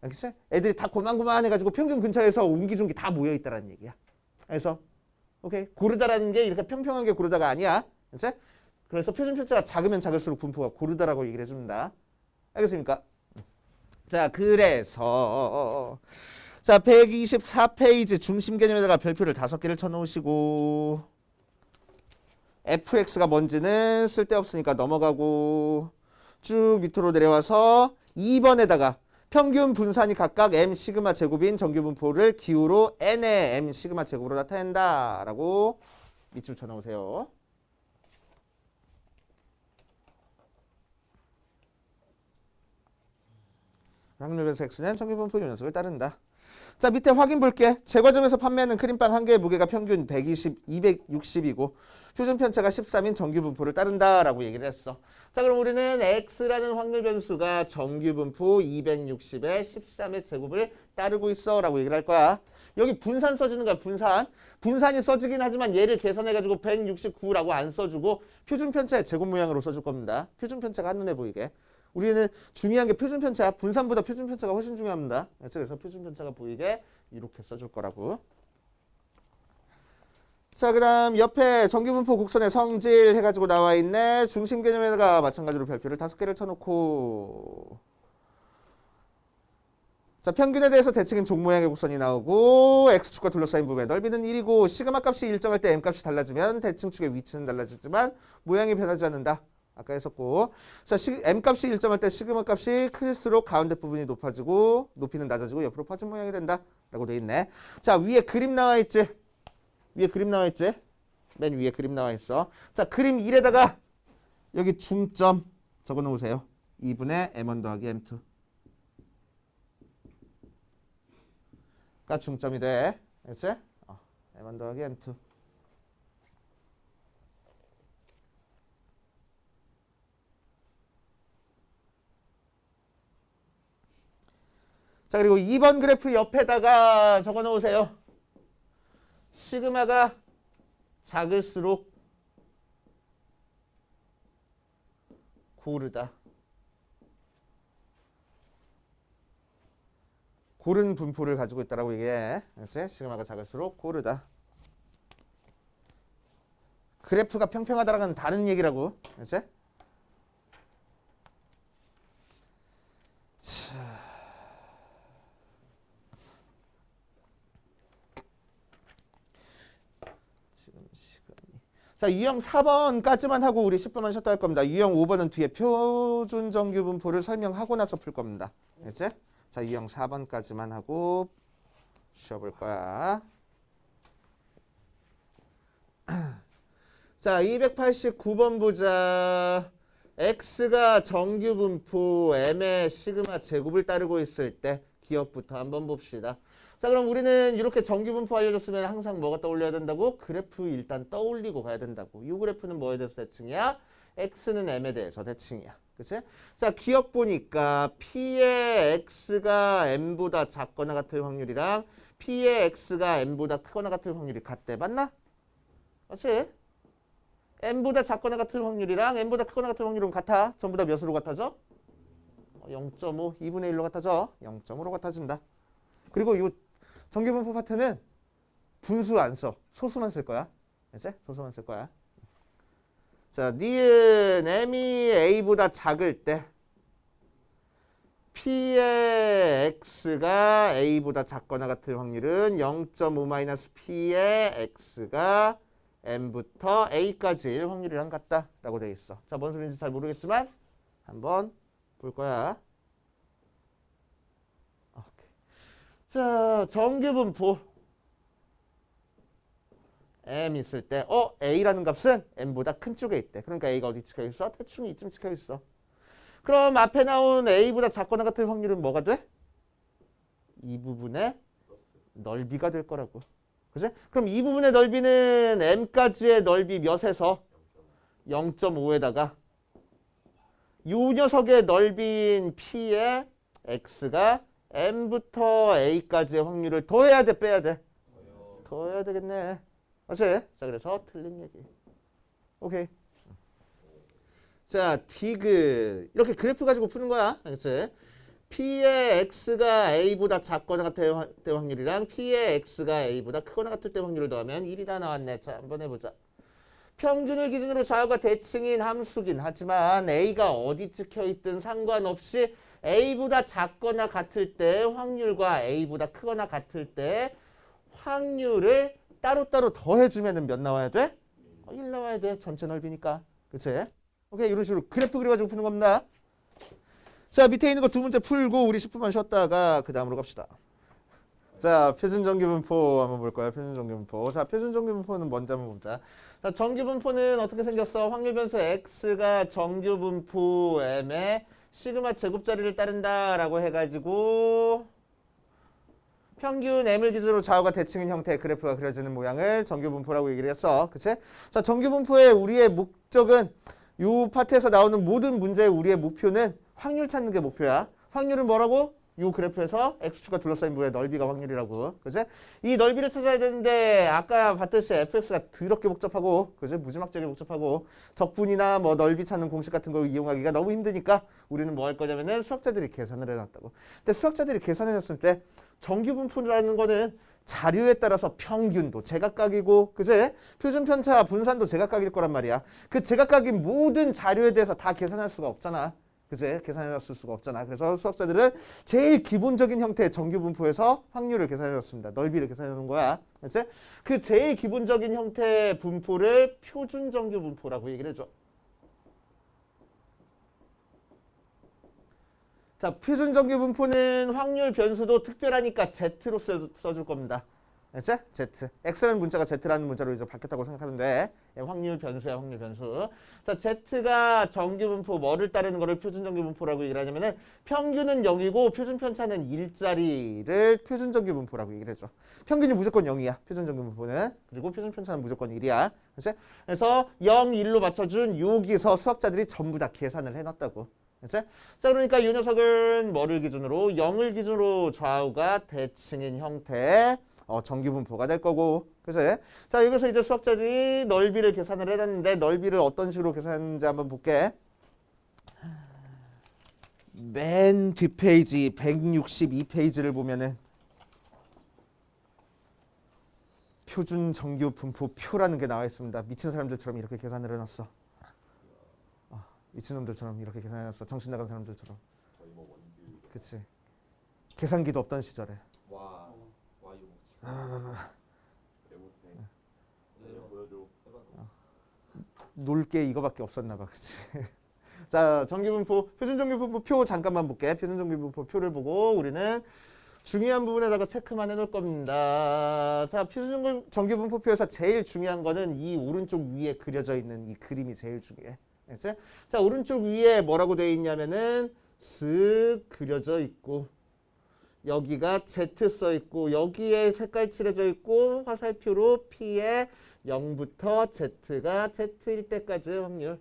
알겠지? 애들이 다 고만고만해가지고 평균 근처에서 옹기종기 다 모여있다라는 얘기야. 그래서 오케이, 고르다라는 게 이렇게 평평한 게 고르다가 아니야. 알겠지? 그래서 표준 편차가 작으면 작을수록 분포가 고르다라고 얘기를 해줍니다. 알겠습니까? 자, 그래서 자, 124페이지 중심 개념에다가 별표를 5개를 쳐놓으시고 fx가 뭔지는 쓸데없으니까 넘어가고 쭉 밑으로 내려와서 2번에다가 평균 분산이 각각 m 시그마 제곱인 정규 분포를 기호로 n의 m 시그마 제곱으로 나타낸다라고 밑줄 쳐놓으세요. 확률 변수 x는 정규 분포 녀석을 따른다. 자, 밑에 확인 볼게. 제과점에서 판매하는 크림빵 한 개의 무게가 평균 260이고 표준 편차가 13인 정규 분포를 따른다라고 얘기를 했어. 자, 그럼 우리는 x라는 확률 변수가 정규 분포 260에 13의 제곱을 따르고 있어라고 얘기를 할 거야. 여기 분산 써주는 거야. 분산이 써지긴 하지만 얘를 계산해가지고 169라고 안 써주고 표준 편차의 제곱 모양으로 써줄 겁니다. 표준 편차가 한눈에 보이게. 우리는 중요한 게 표준 편차, 분산보다 표준 편차가 훨씬 중요합니다. 그래서 표준 편차가 보이게 이렇게 써줄 거라고. 자, 그 다음 옆에 정규분포 곡선의 성질 해가지고 나와 있네. 중심 개념에다가 마찬가지로 별표를 5개를 쳐놓고 자, 평균에 대해서 대칭인 종 모양의 곡선이 나오고 x축과 둘러싸인 부분의 넓이는 1이고 시그마 값이 일정할 때 m 값이 달라지면 대칭축의 위치는 달라지지만 모양이 변하지 않는다. 아까 했었고, 자, m 값이 일정할 때 시그마 값이 클수록 가운데 부분이 높아지고 높이는 낮아지고 옆으로 퍼진 모양이 된다 라고 돼 있네. 자, 위에 그림 나와 있지? 위에 그림 나와 있지? 맨 위에 그림 나와 있어. 자, 그림 1에다가 여기 중점 적어 놓으세요. 2분의 m1 더하기 m2 가 중점이 돼. 알겠지? m1 더하기 m2 자, 그리고 2번 그래프 옆에다가 적어 놓으세요. 시그마가 작을수록 고르다. 고른 분포를 가지고 있다라고 얘기해. 그렇지? 시그마가 작을수록 고르다. 그래프가 평평하다라는 건 다른 얘기라고. 그렇지? 자. 자, 유형 4번까지만 하고 우리 10분만 쉬었다 할 겁니다. 유형 5번은 뒤에 표준 정규 분포를 설명하고 나서 풀 겁니다. 알겠지? 자, 유형 4번까지만 하고 쉬어볼 거야. 자, 289번 보자. x가 정규 분포 m의 시그마 제곱을 따르고 있을 때 기억부터 한번 봅시다. 자, 그럼 우리는 이렇게 정규 분포 알려줬으면 항상 뭐가 떠올려야 된다고? 그래프 일단 떠올리고 가야 된다고. 이 그래프는 뭐에 대해서 대칭이야? x는 m에 대해서 대칭이야. 그치? 자, 기억 보니까 p의 x가 m보다 작거나 같을 확률이랑 p의 x가 m보다 크거나 같을 확률이 같대. 맞나? 맞지? m보다 작거나 같을 확률이랑 m보다 크거나 같을 확률은 같아. 전부 다 몇으로 같아져? 0.5, 2분의 1로 같아져. 0.5로 같아진다. 그리고 이 정규분포 파트는 분수 안 써. 소수만 쓸 거야. 알지? 소수만 쓸 거야. 자, 니은 m이 a보다 작을 때 p의 x가 a보다 작거나 같을 확률은 0.5-p의 x가 m부터 a까지일 확률이랑 같다라고 되어 있어. 자, 뭔 소리인지 잘 모르겠지만 한번 볼 거야. 자, 정규분포 m 있을 때 a라는 값은 m보다 큰 쪽에 있대. 그러니까 a가 어디 찍혀 있어? 대충 이쯤 찍혀 있어. 그럼 앞에 나온 a보다 작거나 같을 확률은 뭐가 돼? 이 부분의 넓이가 될 거라고. 그치? 그럼 이 부분의 넓이는 m까지의 넓이 몇에서 0.5에다가 요 녀석의 넓이인 p의 x가 m부터 a까지의 확률을 더해야 돼, 빼야 돼? 더해야 되겠네. 맞지? 자, 그래서 틀린 얘기. 오케이. 자, 디귿. 이렇게 그래프 가지고 푸는 거야. 알겠지? P의 X가 A보다 작거나 같을 때 확률이랑 P의 X가 A보다 크거나 같을 때 확률을 더하면 1이 다 나왔네. 자, 한번 해보자. 평균을 기준으로 좌우가 대칭인 함수긴 하지만 A가 어디 찍혀있든 상관없이 A보다 작거나 같을 때 확률과 A보다 크거나 같을 때 확률을 따로따로 더해주면 몇 나와야 돼? 1 나와야 돼. 전체 넓이니까. 그치? 오케이. 이런 식으로 그래프 그려가지고 푸는 겁니다. 자, 밑에 있는 거 두 문제 풀고 우리 10분만 쉬었다가 그 다음으로 갑시다. 자, 표준정규분포 한번 볼 거야. 표준정규분포. 자, 표준정규분포는 뭔지 한번 보자. 자, 정규분포는 어떻게 생겼어? 확률변수 x가 정규분포 m의 시그마 제곱자리를 따른다라고 해가지고 평균 m을 기준으로 좌우가 대칭인 형태의 그래프가 그려지는 모양을 정규분포라고 얘기를 했어. 그치? 자, 정규분포의 우리의 목적은 이 파트에서 나오는 모든 문제의 우리의 목표는 확률 찾는 게 목표야. 확률은 뭐라고? 이 그래프에서 x축과 둘러싸인 부분의 넓이가 확률이라고. 그치? 이 넓이를 찾아야 되는데 아까 봤듯이 fx가 더럽게 복잡하고, 그치? 무지막지하게 복잡하고 적분이나 뭐 넓이 찾는 공식 같은 거 이용하기가 너무 힘드니까 우리는 뭐 할 거냐면은 수학자들이 계산을 해놨다고. 근데 수학자들이 계산해놨을 때 정규분포라는 거는 자료에 따라서 평균도 제각각이고, 그치? 표준편차 분산도 제각각일 거란 말이야. 그 제각각인 모든 자료에 대해서 다 계산할 수가 없잖아. 그치? 계산해놨을 수가 없잖아. 그래서 수학자들은 제일 기본적인 형태의 정규분포에서 확률을 계산해놨습니다. 넓이를 계산해놓은 거야. 그치? 그 제일 기본적인 형태의 분포를 표준정규분포라고 얘기를 해줘. 자, 표준정규분포는 확률 변수도 특별하니까 Z로 써줄 겁니다. 알겠지? Z. X라는 문자가 Z라는 문자로 이제 바뀌었다고 생각하면 돼. 확률 변수야, 확률 변수. 자, Z가 정규분포 뭐를 따르는 거를 표준정규분포라고 얘기를 하냐면은 평균은 0이고 표준편차는 1짜리를 표준정규분포라고 얘기를 해줘. 평균이 무조건 0이야, 표준정규분포는. 그리고 표준편차는 무조건 1이야. 그렇지? 그래서 0, 1로 맞춰준 여기서 수학자들이 전부 다 계산을 해놨다고. 그치? 자, 그러니까 이 녀석은 뭐를 기준으로? 0을 기준으로 좌우가 대칭인 형태의 정규분포가 될 거고. 그치? 자, 여기서 이제 수학자들이 넓이를 계산을 해놨는데 넓이를 어떤 식으로 계산했는지 한번 볼게. 맨 뒷페이지 162페이지를 보면은 표준 정규분포 표라는 게 나와 있습니다. 미친 사람들처럼 이렇게 계산을 해놨어. 미친놈들처럼 이렇게 계산해놨어. 정신 나간 사람들처럼. 저희 뭐 원규. 그치. 계산기도 없던 시절에. 와 이거 뭐 왜 못해? 보여줘. 해봐. 놀 게 이거밖에 없었나 봐. 그치. 자, 정규분포, 표준정규분포 표 잠깐만 볼게. 표준정규분포 표를 보고 우리는 중요한 부분에다가 체크만 해놓을 겁니다. 자, 표준정규분포표에서 제일 중요한 거는 이 오른쪽 위에 그려져 있는 이 그림이 제일 중요해. 알겠지? 자, 오른쪽 위에 뭐라고 되어 있냐면은 쓱 그려져 있고 여기가 Z 써 있고 여기에 색깔 칠해져 있고 화살표로 P에 0부터 Z가 Z일 때까지 확률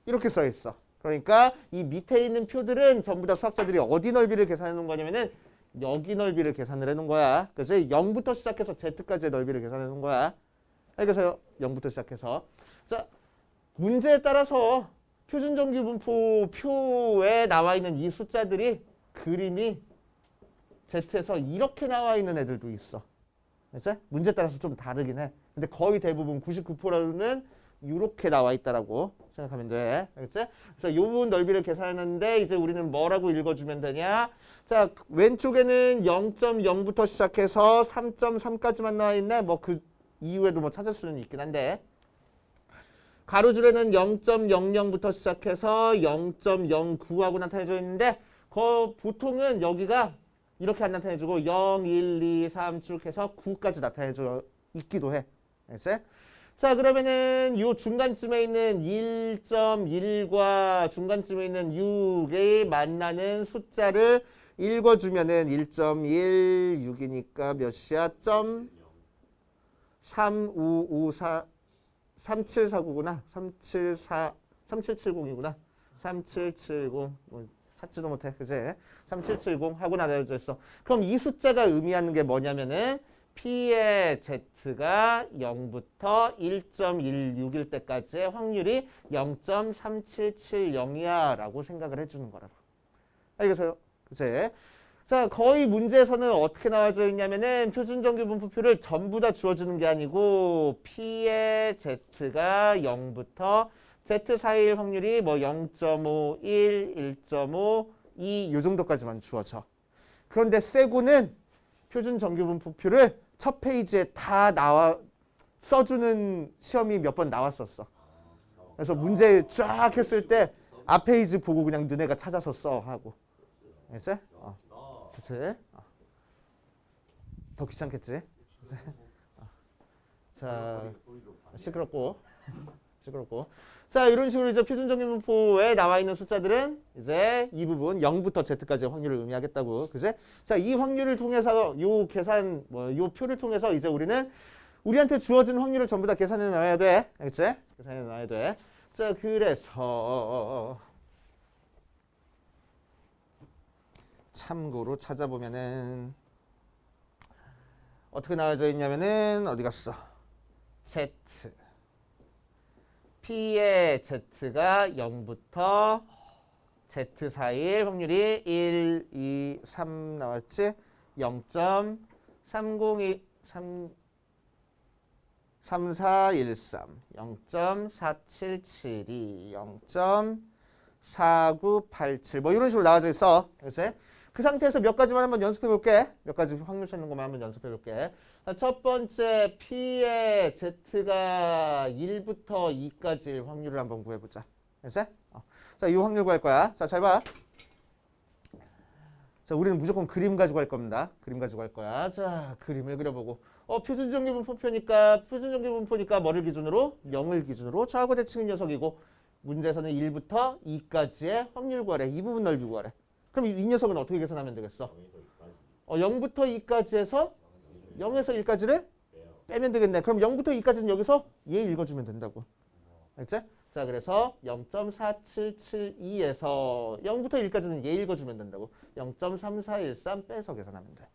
이렇게 써 있어. 그러니까 이 밑에 있는 표들은 전부 다 수학자들이 어디 넓이를 계산해 놓은 거냐면은 여기 넓이를 계산을 해 놓은 거야. 그치? 0부터 시작해서 Z까지의 넓이를 계산해 놓은 거야. 알겠어요? 0부터 시작해서. 자, 문제에 따라서 표준정규분포 표에 나와 있는 이 숫자들이 그림이 Z에서 이렇게 나와 있는 애들도 있어. 알겠지? 문제에 따라서 좀 다르긴 해. 근데 거의 대부분 99%는 이렇게 나와 있다라고 생각하면 돼. 알겠지? 그래서 이 부분 넓이를 계산했는데 이제 우리는 뭐라고 읽어주면 되냐? 자, 왼쪽에는 0.0부터 시작해서 3.3까지만 나와 있네. 뭐 그 이후에도 뭐 찾을 수는 있긴 한데 가로줄에는 0.00부터 시작해서 0.09하고 나타내져 있는데 보통은 여기가 이렇게 안 나타내주고 0, 1, 2, 3 쭉 해서 9까지 나타내줘 있기도 해. 알겠지? 자, 그러면은 요 중간쯤에 있는 1.1과 중간쯤에 있는 6이 만나는 숫자를 읽어주면은 1.16이니까 몇이야? 3554 3749구나. 3770이구나. 3770. 뭐 찾지도 못해. 그지? 3770 하고 나눠져 있어. 그럼 이 숫자가 의미하는 게 뭐냐면은 P의 Z가 0부터 1.161 때까지의 확률이 0.3770이야 라고 생각을 해주는 거라고. 알겠어요? 그치? 자, 거의 문제에서는 어떻게 나와져 있냐면은 표준정규분포표를 전부 다 주어주는 게 아니고 P의 Z가 0부터 Z 사이일 확률이 뭐 0.5, 1, 1.5, 2 요 정도까지만 주어져. 그런데 세고는 표준정규분포표를 첫 페이지에 다 써주는 시험이 몇 번 나왔었어. 그래서 문제 쫙 했을 때 앞 페이지 보고 그냥 너네가 찾아서 써 하고. 알겠지? 그치? 더 귀찮겠지? 자, 시끄럽고. 자, 이런 식으로 이제 표준정규분포에 나와 있는 숫자들은 이제 이 부분 0부터 Z까지의 확률을 의미하겠다고. 그지? 자, 이 확률을 통해서 요 계산, 요 표를 통해서 이제 우리는 우리한테 주어진 확률을 전부 다 계산해 놔야 돼. 알겠지? 계산해 놔야 돼. 자, 그래서 참고로 찾아보면은 어떻게 나와져 있냐면은 어디 갔어? Z P의 Z가 0부터 Z 사이일 확률이 1, 2, 3 나왔지? 0.302 3413 0.4772 0.4987 뭐 이런 식으로 나와져 있어. 그렇지? 그 상태에서 몇 가지만 한번 연습해 볼게. 몇 가지 확률 찾는 것만 한번 연습해 볼게. 첫 번째 P의 Z가 1부터 2까지일 확률을 한번 구해보자. 알겠지? 자, 이 확률 구할 거야. 자, 잘 봐. 자, 우리는 무조건 그림 가지고 할 겁니다. 그림 가지고 할 거야. 자, 그림을 그려보고. 표준정규분포니까 뭐를 기준으로? 0을 기준으로 좌우고 대칭인 녀석이고 문제에서는 1부터 2까지의 확률 구하래. 이 부분 넓이 구하래. 그럼 이 녀석은 어떻게 계산하면 되겠어? 0부터 2까지에서 0에서 1까지를 빼면 되겠네. 그럼 0부터 2까지는 여기서 얘 읽어주면 된다고. 알겠지? 자, 그래서 0.4772에서 0부터 1까지는 얘 읽어주면 된다고. 0.3413 빼서 계산하면 돼.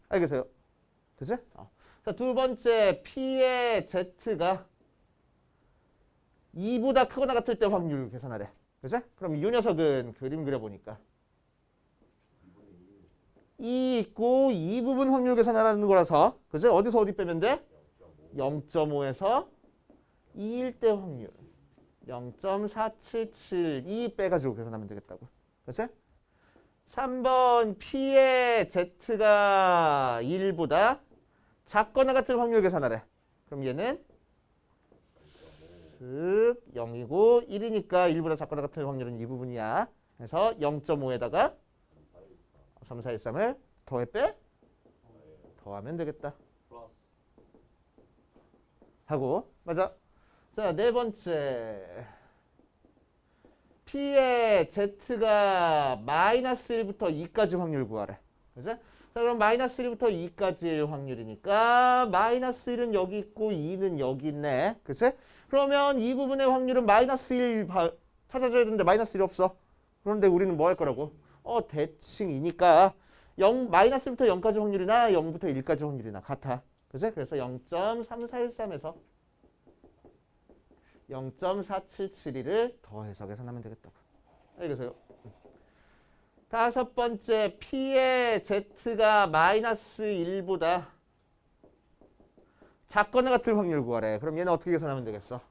알겠어요? 그치? 자, 두 번째 P의 Z가 2보다 크거나 같을 때 확률 계산하래. 그치? 그럼 이 녀석은 그림 그려보니까 2 있고 이 부분 확률 계산하라는 거라서 그치? 어디서 어디 빼면 돼? 0.5에서 2일 때 확률 0.4772 빼가지고 계산하면 되겠다고. 그치? 3번 P의 Z가 1보다 작거나 같은 확률 계산하래. 그럼 얘는 0이고 1이니까 1보다 작거나 같은 확률은 이 부분이야. 그래서 0.5에다가 3413을 더해 빼? 더하면 되겠다. 하고 맞아. 자, 네 번째 P의 Z가 마이너스 1부터 2까지 확률 구하래. 그죠? 자, 그럼 마이너스 1부터 2까지의 확률이니까 마이너스 1은 여기 있고 2는 여기 있네. 그치? 그러면 이 부분의 확률은 마이너스 1 찾아줘야 되는데 마이너스 1이 없어. 그런데 우리는 뭐 할 거라고? 대칭이니까 마이너스 1부터 0까지 확률이나 0부터 1까지 확률이나 같아. 그치? 그래서 0.3413에서 0.4772를 더해서 계산하면 되겠다고. 알겠어요? 다섯 번째 P의 Z가 마이너스 1보다 작거나 같은 확률 구하래. 그럼 얘는 어떻게 계산하면 되겠어?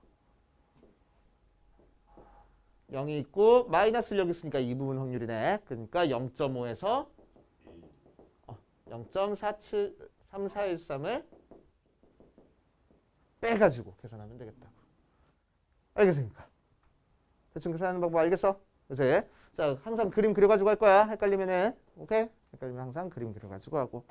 0이 있고 마이너스 1 여기 있으니까 이 부분 확률이네. 그러니까 0.5에서 0.3413을 빼가지고 계산하면 되겠다고. 알겠습니까? 대충 계산하는 방법 알겠어? 그치? 자, 항상 그림 그려가지고 할 거야. 헷갈리면은. 오케이? 헷갈리면 항상 그림 그려가지고 하고.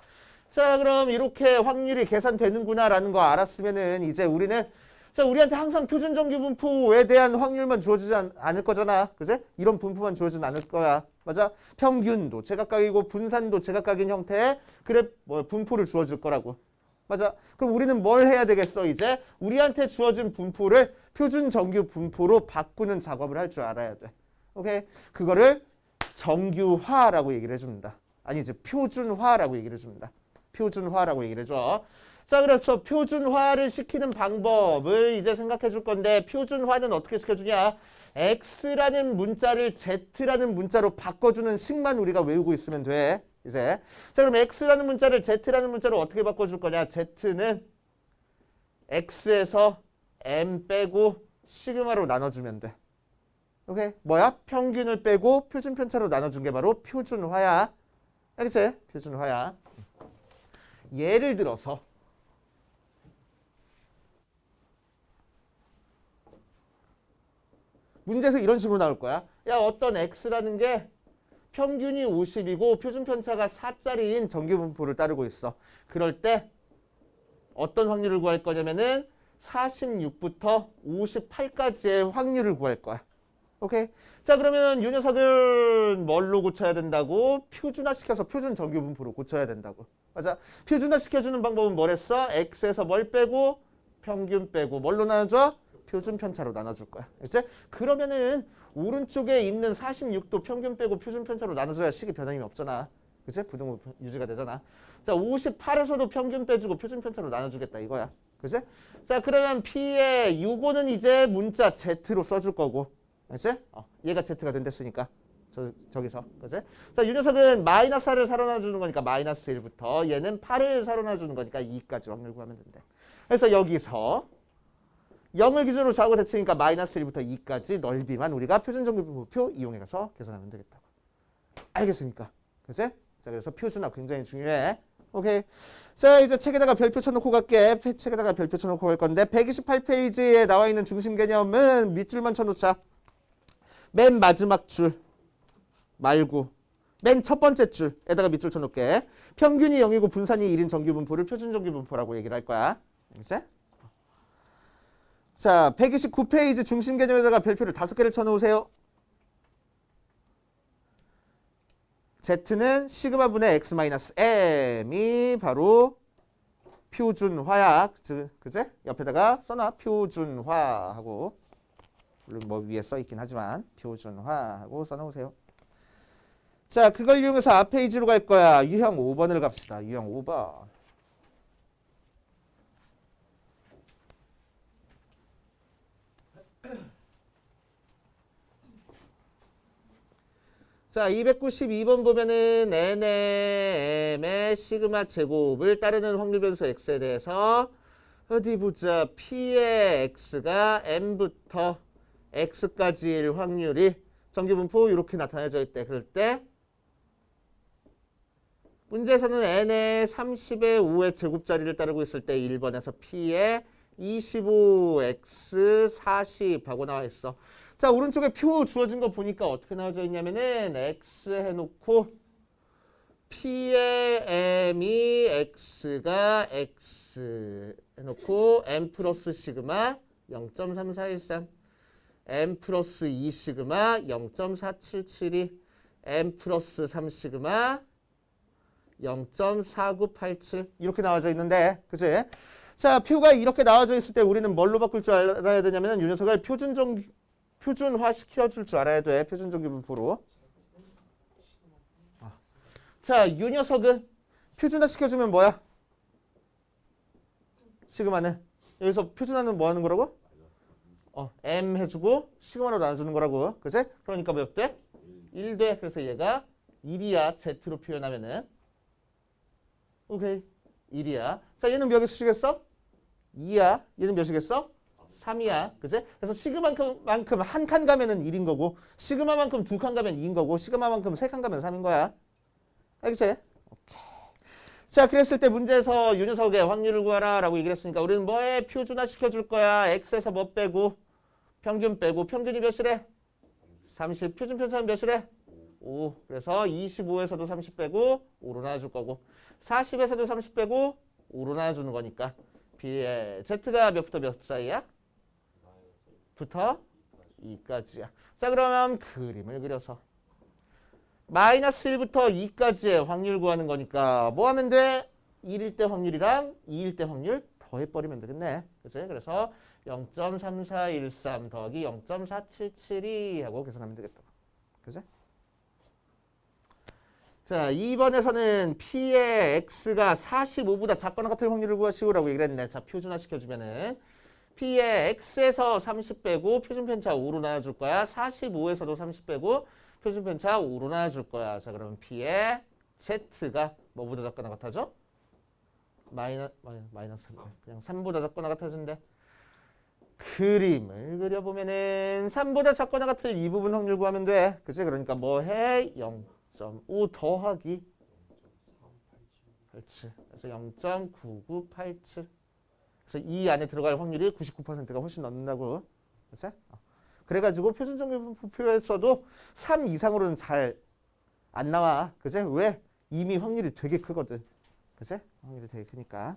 자, 그럼 이렇게 확률이 계산되는구나라는 거 알았으면은 이제 우리는 자, 우리한테 항상 표준정규 분포에 대한 확률만 주어지지 않을 거잖아. 그제? 이런 분포만 주어지지 않을 거야. 맞아? 평균도 제각각이고 분산도 제각각인 형태의 분포를 주어질 거라고. 맞아? 그럼 우리는 뭘 해야 되겠어? 이제 우리한테 주어진 분포를 표준정규 분포로 바꾸는 작업을 할 줄 알아야 돼. 오케이? 그거를 정규화라고 얘기를 해줍니다. 아니 이제 표준화라고 얘기를 해줍니다. 표준화라고 얘기를 해줘. 자, 그래서 표준화를 시키는 방법을 이제 생각해 줄 건데 표준화는 어떻게 시켜주냐? x라는 문자를 z라는 문자로 바꿔주는 식만 우리가 외우고 있으면 돼. 이제 자, 그럼 x라는 문자를 z라는 문자로 어떻게 바꿔줄 거냐? z는 x에서 m 빼고 시그마로 나눠주면 돼. 오케이? 뭐야? 평균을 빼고 표준 편차로 나눠준 게 바로 표준화야. 알겠지? 표준화야. 예를 들어서 문제에서 이런 식으로 나올 거야. 야, 어떤 x라는 게 평균이 50이고 표준 편차가 4짜리인 정규 분포를 따르고 있어. 그럴 때 어떤 확률을 구할 거냐면은 46부터 58까지의 확률을 구할 거야. 오케이? 자, 그러면 이 녀석을 뭘로 고쳐야 된다고? 표준화시켜서 표준 정규 분포로 고쳐야 된다고. 맞아? 표준화시켜주는 방법은 뭐랬어? x에서 뭘 빼고 평균 빼고 뭘로 나눠줘? 표준 편차로 나눠줄 거야. 알겠지? 그러면은 오른쪽에 있는 46도 평균 빼고 표준 편차로 나눠줘야 식이 변함이 없잖아. 그치? 부등호 유지가 되잖아. 자, 58에서도 평균 빼주고 표준 편차로 나눠주겠다 이거야. 그치? 자, 그러면 P의 요거는 이제 문자 Z로 써줄 거고. 알지? 얘가 Z가 된댔으니까. 저기서. 그치? 자, 이 녀석은 마이너스 4를 살아나주는 거니까 마이너스 1부터 얘는 8을 살아나주는 거니까 2까지 확률 구하면 된대. 그래서 여기서 0을 기준으로 좌우가 대칭이니까 마이너스 1부터 2까지 넓이만 우리가 표준정규 분포표 이용해서 계산하면 되겠다고. 알겠습니까? 그치? 자, 그래서 표준화 굉장히 중요해. 오케이. 자, 이제 책에다가 별표 쳐놓고 갈게. 책에다가 별표 쳐놓고 갈 건데 128페이지에 나와 있는 중심 개념은 밑줄만 쳐놓자. 맨 마지막 줄 말고 맨 첫 번째 줄에다가 밑줄 쳐놓게. 평균이 0이고 분산이 1인 정규 분포를 표준정규 분포라고 얘기를 할 거야. 알겠지? 자, 129페이지 중심 개념에다가 별표를 5개를 쳐놓으세요. Z는 시그마분의 x-m이 바로 표준화야. 그제? 옆에다가 써놔. 표준화하고. 물론 뭐 위에 써있긴 하지만 표준화하고 써놓으세요. 자, 그걸 이용해서 앞 페이지로 갈 거야. 유형 5번을 갑시다. 유형 5번. 자, 292번 보면은 n의 m의 시그마 제곱을 따르는 확률 변수 x에 대해서 어디 보자. p의 x가 m부터 x까지일 확률이 정규분포 이렇게 나타내져 있대. 그럴 때 문제에서는 n의 30의 5의 제곱자리를 따르고 있을 때 1번에서 p의 25x 40하고 나와 있어. 자, 오른쪽에 표 주어진 거 보니까 어떻게 나와져 있냐면은 x 해놓고 p의 m이 x가 x 해놓고 m 플러스 시그마 0.3413 m 플러스 2 시그마 0.4772 m 플러스 3 시그마 0.4987 이렇게 나와져 있는데, 그치? 자, 표가 이렇게 나와져 있을 때 우리는 뭘로 바꿀 줄 알아야 되냐면은 이 녀석을 표준화 시켜줄 줄 알아야 돼. 표준정규 분포로. 자, 이 녀석은 표준화 시켜주면 뭐야? 시그마는. 여기서 표준화는 뭐 하는 거라고? m 해주고 시그마로 나눠주는 거라고. 그치? 그러니까 몇 대? 1대. 그래서 얘가 1이야. Z로 표현하면은. 오케이. 1이야. 자, 얘는 몇 개수시겠어? 2야. 얘는 몇이겠어? 3이야. 그치? 그래서 시그마만큼 한 칸 가면은 1인 거고, 시그마만큼 2칸 가면 2인 거고, 시그마만큼 3칸 가면 3인 거야. 알겠지? 오케이. 자, 그랬을 때 문제에서 이 녀석의 확률을 구하라 라고 얘기를 했으니까 우리는 뭐에 표준화 시켜줄 거야? x에서 뭐 빼고? 평균 빼고. 평균이 몇이래? 30 표준 편차는 몇이래? 5. 그래서 25에서도 30 빼고 5로 나눠줄 거고 40에서도 30 빼고 5로 나눠주는 거니까 B의 Z가 몇부터 몇 사이야? 부터 2까지야. 자 그러면 그림을 그려서 마이너스 1부터 2까지의 확률 구하는 거니까 뭐 하면 돼? 1일 때 확률이랑 2일 때 확률 더해버리면 되겠네. 그치? 그래서 0.3413 더하기 0.4772 하고 계산하면 되겠다. 그치? 자, 2번에서는 P의 X가 45보다 작거나 같은 확률을 구하시오라고 얘기를 했네. 자, 표준화 시켜주면은 P의 X에서 30 빼고 표준 편차 5로 나눠줄 거야. 45에서도 30 빼고 표준 편차 5로 나눠줄 거야. 자, 그러면 P의 Z가 뭐보다 작거나 같아져? 마이너스 그냥 3보다 작거나 같아진대. 그림을 그려보면은 3보다 작거나 같은 이 부분 확률 구하면 돼. 그치? 그러니까 뭐 해? 0.5 더하기 87. 그래서 0.9987. 그래서 이 안에 들어갈 확률이 99%가 훨씬 넘는다고. 그치? 그래가지고 표준정리표에서도 3 이상으로는 잘 안 나와. 그치? 왜? 이미 확률이 되게 크거든. 그치? 확률이 되게 크니까.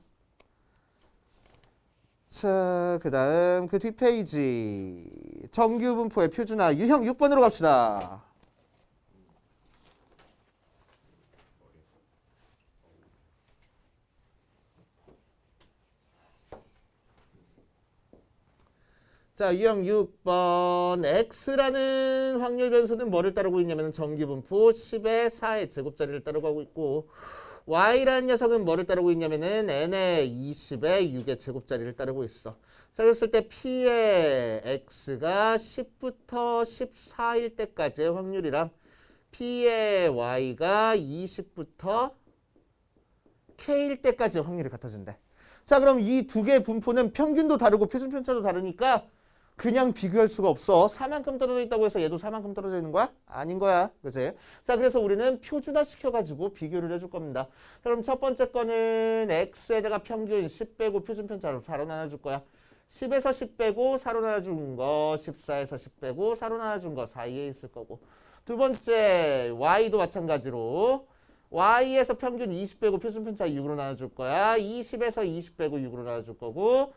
자, 그 다음 그 뒷페이지 정규분포의 표준화 유형 6번으로 갑시다. 자, 유형 6번 X라는 확률 변수는 뭐를 따르고 있냐면 정규분포 10의 4의 제곱자리를 따르고 있고 Y라는 녀석은 뭐를 따르고 있냐면은 N의 20의 6의 제곱자리를 따르고 있어. 자, 그랬을 때 P의 X가 10부터 14일 때까지의 확률이랑 P의 Y가 20부터 K일 때까지의 확률이 같아진대. 자, 그럼 이 두 개의 분포는 평균도 다르고 표준 편차도 다르니까 그냥 비교할 수가 없어. 4만큼 떨어져 있다고 해서 얘도 4만큼 떨어져 있는 거야? 아닌 거야. 그치? 자, 그래서 우리는 표준화 시켜가지고 비교를 해줄 겁니다. 자, 그럼 첫 번째 거는 X에다가 평균 10 빼고 표준 편차로 4로 나눠줄 거야. 10에서 10 빼고 4로 나눠준 거, 14에서 10 빼고 4로 나눠준 거 사이에 있을 거고. 두 번째 Y도 마찬가지로 Y에서 평균 20 빼고 표준 편차 6으로 나눠줄 거야. 20에서 20 빼고 6으로 나눠줄 거고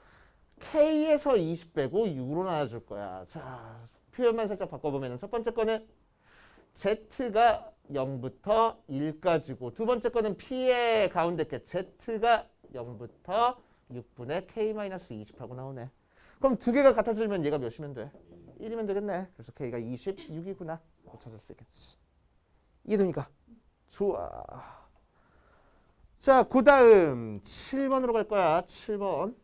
K에서 20 빼고 6으로 나눠줄 거야. 자, 표현만 살짝 바꿔보면 첫 번째 거는 Z가 0부터 1까지고 두 번째 거는 P의 가운데 게 Z가 0부터 6분의 K-20하고 나오네. 그럼 두 개가 같아지면 얘가 몇이면 돼? 1이면 되겠네. 그래서 K가 26이구나. 찾을 수 있겠지. 이해됩니까? 좋아. 자, 그 다음 7번으로 갈 거야. 7번.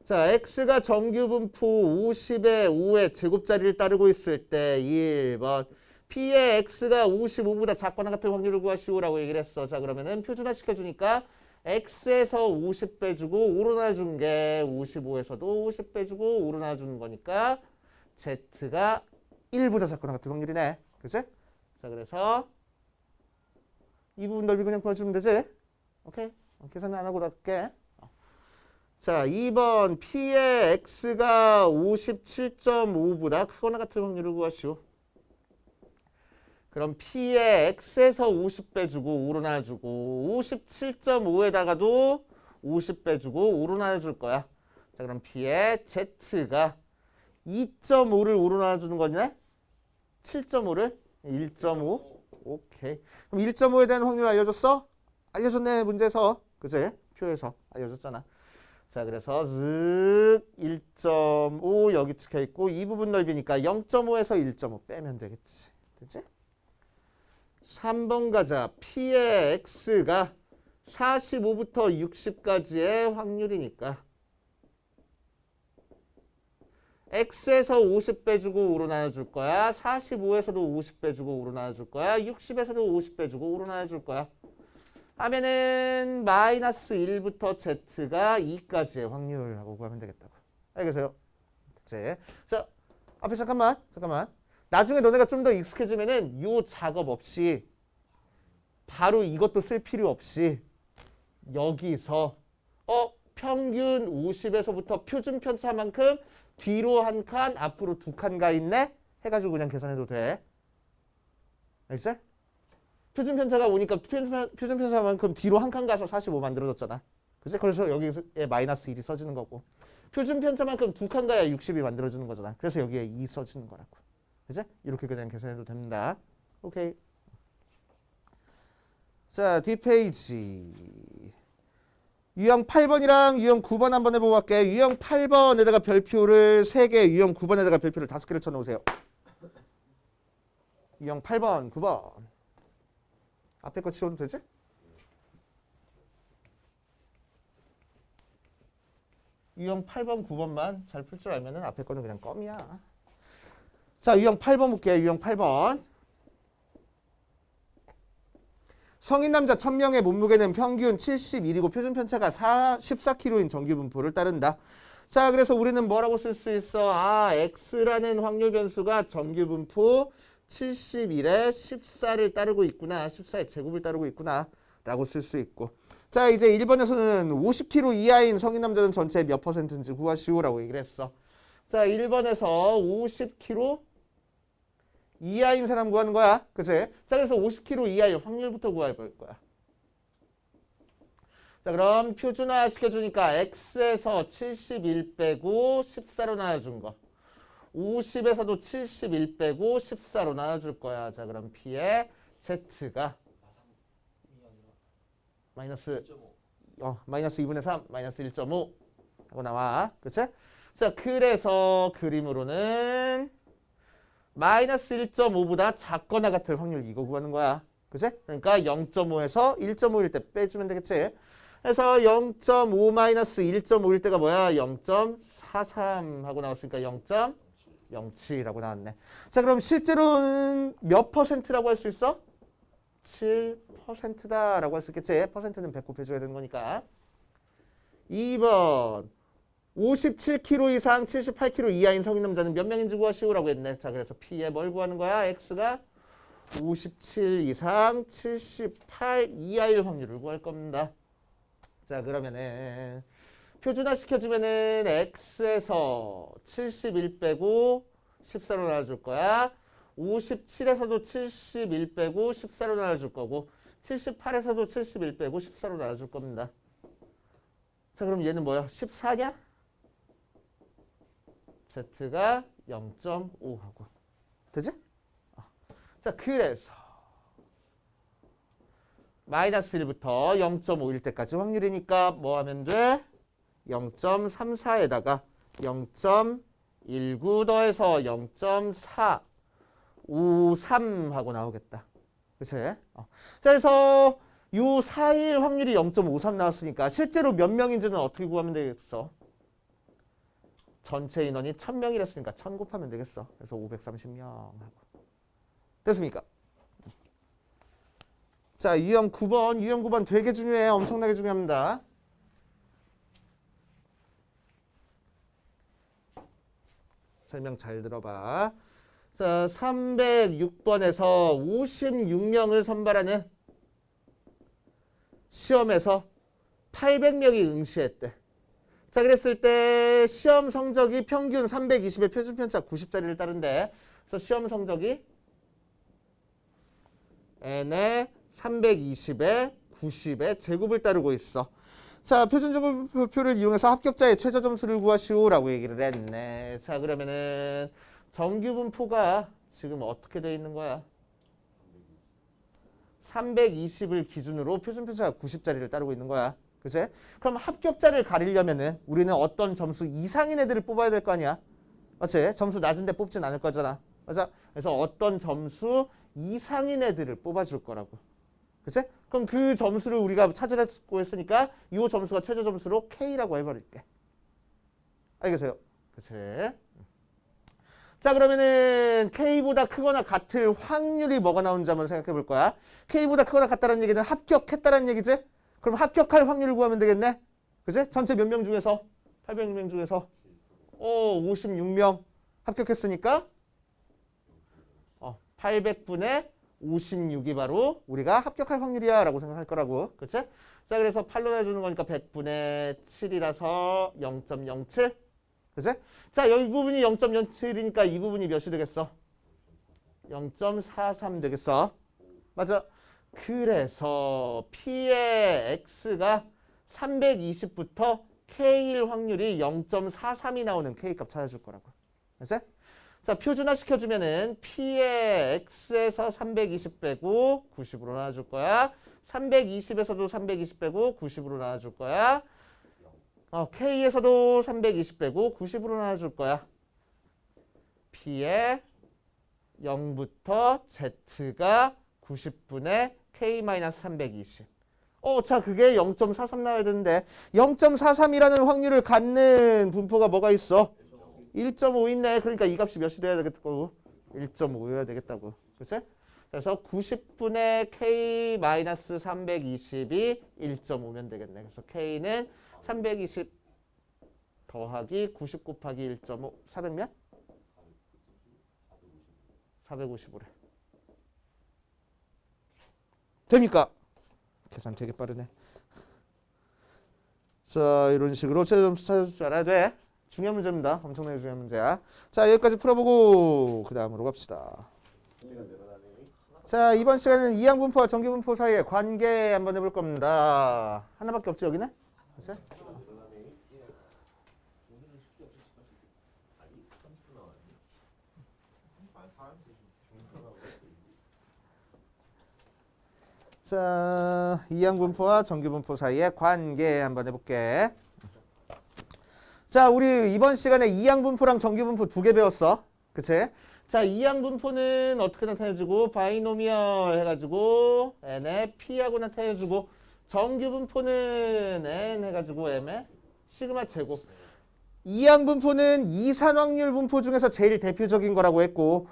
자, X가 정규분포 50의 5의 제곱자리를 따르고 있을 때 1번 P의 X가 55보다 작거나 같은 확률을 구하시오라고 얘기를 했어. 자, 그러면은 표준화 시켜주니까 X에서 50 빼주고 5로 나눠준 게 55에서도 50 빼주고 5로 나눠주는 거니까 Z가 1보다 작거나 같은 확률이네. 그치? 자, 그래서 이 부분 넓이 그냥 구해주면 되지? 오케이? 계산 안 하고 놔둘게. 자, 2번 P의 X가 57.5보다 크거나 같은 확률을 구하시오. 그럼 P의 X에서 50 빼주고 5로 나눠주고 57.5에다가도 50 빼주고 5로 나눠줄 거야. 자, 그럼 P의 Z가 2.5를 5로 나눠주는 거냐? 7.5를 1.5. 오케이. 그럼 1.5에 대한 확률 알려줬어? 알려줬네, 문제에서. 그치? 표에서 알려줬잖아. 자, 그래서 1.5 여기 찍혀 있고 이 부분 넓이니까 0.5에서 1.5 빼면 되겠지. 됐지? 3번 가자. P의 X가 45부터 60까지의 확률이니까 X에서 50 빼주고 5로 나눠줄 거야. 45에서도 50 빼주고 5로 나눠줄 거야. 60에서도 50 빼주고 5로 나눠줄 거야. 하면은 마이너스 1부터 Z가 2까지의 확률하고 구하면 되겠다고. 알겠어요? 자, 앞에 잠깐만. 나중에 너네가 좀 더 익숙해지면은 요 작업 없이 바로 이것도 쓸 필요 없이 여기서 평균 50에서부터 표준 편차만큼 뒤로 한 칸, 앞으로 두 칸 가 있네? 해가지고 그냥 계산해도 돼. 알겠어? 표준 편차가 오니까 표준 편차만큼 뒤로 한 칸 가서 45 만들어졌잖아. 그치? 그래서 여기에 마이너스 1이 써지는 거고. 표준 편차만큼 두 칸 가야 60이 만들어지는 거잖아. 그래서 여기에 2 써지는 거라고. 그치? 이렇게 그냥 계산해도 됩니다. 오케이. 자, 뒷페이지. 유형 8번이랑 유형 9번 한번 해보고 갈게. 유형 8번에다가 별표를 3개, 유형 9번에다가 별표를 5개를 쳐놓으세요. 유형 8번, 9번. 앞에 거 치워도 되지? 유형 8번, 9번만 잘 풀 줄 알면 앞에 거는 그냥 껌이야. 자, 유형 8번 볼게요. 유형 8번. 성인 남자 1000명의 몸무게는 평균 71이고 표준 편차가 14kg인 정규 분포를 따른다. 자, 그래서 우리는 뭐라고 쓸 수 있어? 아, x라는 확률 변수가 정규 분포 71에 14를 따르고 있구나. 14의 제곱을 따르고 있구나. 라고 쓸 수 있고. 자, 이제 1번에서는 50kg 이하인 성인 남자는 전체 몇 %인지 구하시오라고 얘기를 했어. 자, 1번에서 50kg 이하인 사람 구하는 거야. 그치? 자, 그래서 50kg 이하의 확률부터 구해볼 거야. 자, 그럼 표준화 시켜주니까 x에서 71 빼고 14로 나눠준 거. 50에서도 71 빼고 14로 나눠줄 거야. 자, 그럼 p의 z가 마이너스 2분의 3, 마이너스 1.5 하고 나와. 그치? 자, 그래서 그림으로는 마이너스 1.5보다 작거나 같을 확률 이거 구하는 거야. 그치? 그러니까 0.5에서 1.5일 때 빼주면 되겠지? 그래서 0.5 마이너스 1.5일 때가 뭐야? 0.43 하고 나왔으니까 0.07라고 나왔네. 자, 그럼 실제로는 몇 %라고 할 수 있어? 7%다라고 할 수 있겠지? 퍼센트는 100 곱해줘야 되는 거니까. 2번 57kg 이상 78kg 이하인 성인 남자는 몇 명인지 구하시오라고 했네. 자, 그래서 P에 뭘 구하는 거야? X가 57 이상 78 이하일 확률을 구할 겁니다. 자, 그러면은 표준화 시켜주면은 X에서 71 빼고 14로 나눠줄 거야. 57에서도 71 빼고 14로 나눠줄 거고 78에서도 71 빼고 14로 나눠줄 겁니다. 자, 그럼 얘는 뭐야? 14냐? Z가 0.5 하고. 되지? 자, 그래서 마이너스 1부터 0.5일 때까지 확률이니까 뭐 하면 돼? 0.34에다가 0.19 더해서 0.453 하고 나오겠다. 그치? 자, 그래서 요 사이의 확률이 0.53 나왔으니까 실제로 몇 명인지는 어떻게 구하면 되겠어? 전체 인원이 1000명이랬으니까 1000 곱하면 되겠어. 그래서 530명 하고. 됐습니까? 자, 유형 9번. 유형 9번 되게 중요해. 엄청나게 중요합니다. 설명 잘 들어봐. 자, 306번에서 56명을 선발하는 시험에서 800명이 응시했대. 자, 그랬을 때 시험 성적이 평균 320에 표준 편차 90짜리를 따른대. 그래서 시험 성적이 n에 320에 90의 제곱을 따르고 있어. 자, 표준제곱표를 이용해서 합격자의 최저 점수를 구하시오라고 얘기를 했네. 자, 그러면은 정규분포가 지금 어떻게 돼 있는 거야? 320을 기준으로 표준편차가 90짜리를 따르고 있는 거야. 그치? 그럼 합격자를 가리려면은 우리는 어떤 점수 이상인 애들을 뽑아야 될 거 아니야? 맞지? 점수 낮은데 뽑진 않을 거잖아. 맞아? 그래서 어떤 점수 이상인 애들을 뽑아줄 거라고. 그치? 그럼 그 점수를 우리가 찾으라고 했으니까 이 점수가 최저 점수로 K라고 해버릴게. 알겠어요? 그치? 자, 그러면은 K보다 크거나 같을 확률이 뭐가 나오는지 한번 생각해 볼 거야. K보다 크거나 같다는 얘기는 합격했다는 얘기지? 그럼 합격할 확률을 구하면 되겠네? 그치? 전체 몇 명 중에서? 800명 중에서 56명 합격했으니까 800분의 56이 바로 우리가 합격할 확률이야 라고 생각할 거라고. 그치? 자, 그래서 8로 나눠주는 거니까 100분의 7이라서 0.07. 그치? 자, 여기 부분이 0.07이니까 이 부분이 몇이 되겠어? 0.43 되겠어. 맞아. 그래서 P의 X가 320부터 K일 확률이 0.43이 나오는 K값 찾아줄 거라고. 알았어? 자, 표준화 시켜주면은 P의 X에서 320 빼고 90으로 나눠줄 거야. 320에서도 320 빼고 90으로 나눠줄 거야. K에서도 320 빼고 90으로 나눠줄 거야. P의 0부터 Z가 90분의 K-320. 자, 그게 0.43 나와야 되는데 0.43이라는 확률을 갖는 분포가 뭐가 있어? 1.5 있네. 그러니까 이 값이 몇이 돼야 되겠다고? 1.5여야 되겠다고. 그치? 그래서 90분의 K-320이 1.5면 되겠네. 그래서 K는 320 더하기 90 곱하기 1.5. 400 몇? 455래. 됩니까? 계산 되게 빠르네. 자, 이런 식으로 최저 점수 찾아줄 줄 알아야 돼. 중요한 문제입니다. 엄청나게 중요한 문제야. 자, 여기까지 풀어보고 그 다음으로 갑시다. 자, 이번 시간에는 이항분포와 정기분포 사이의 관계 한번 해볼 겁니다. 하나밖에 없지 여기는? 그치? 자, 이항분포와 정기분포 사이의 관계 한번 해볼게. 자, 우리 이번 시간에 이항분포랑 정기분포 두 개 배웠어. 그치? 자, 이항분포는 어떻게 나타내주고 바이노미얼 해가지고 n에 p하고 나타내주고 정기분포는 n 해가지고 m에 시그마 제곱. 이항분포는 이산 확률 분포 중에서 제일 대표적인 거라고 했고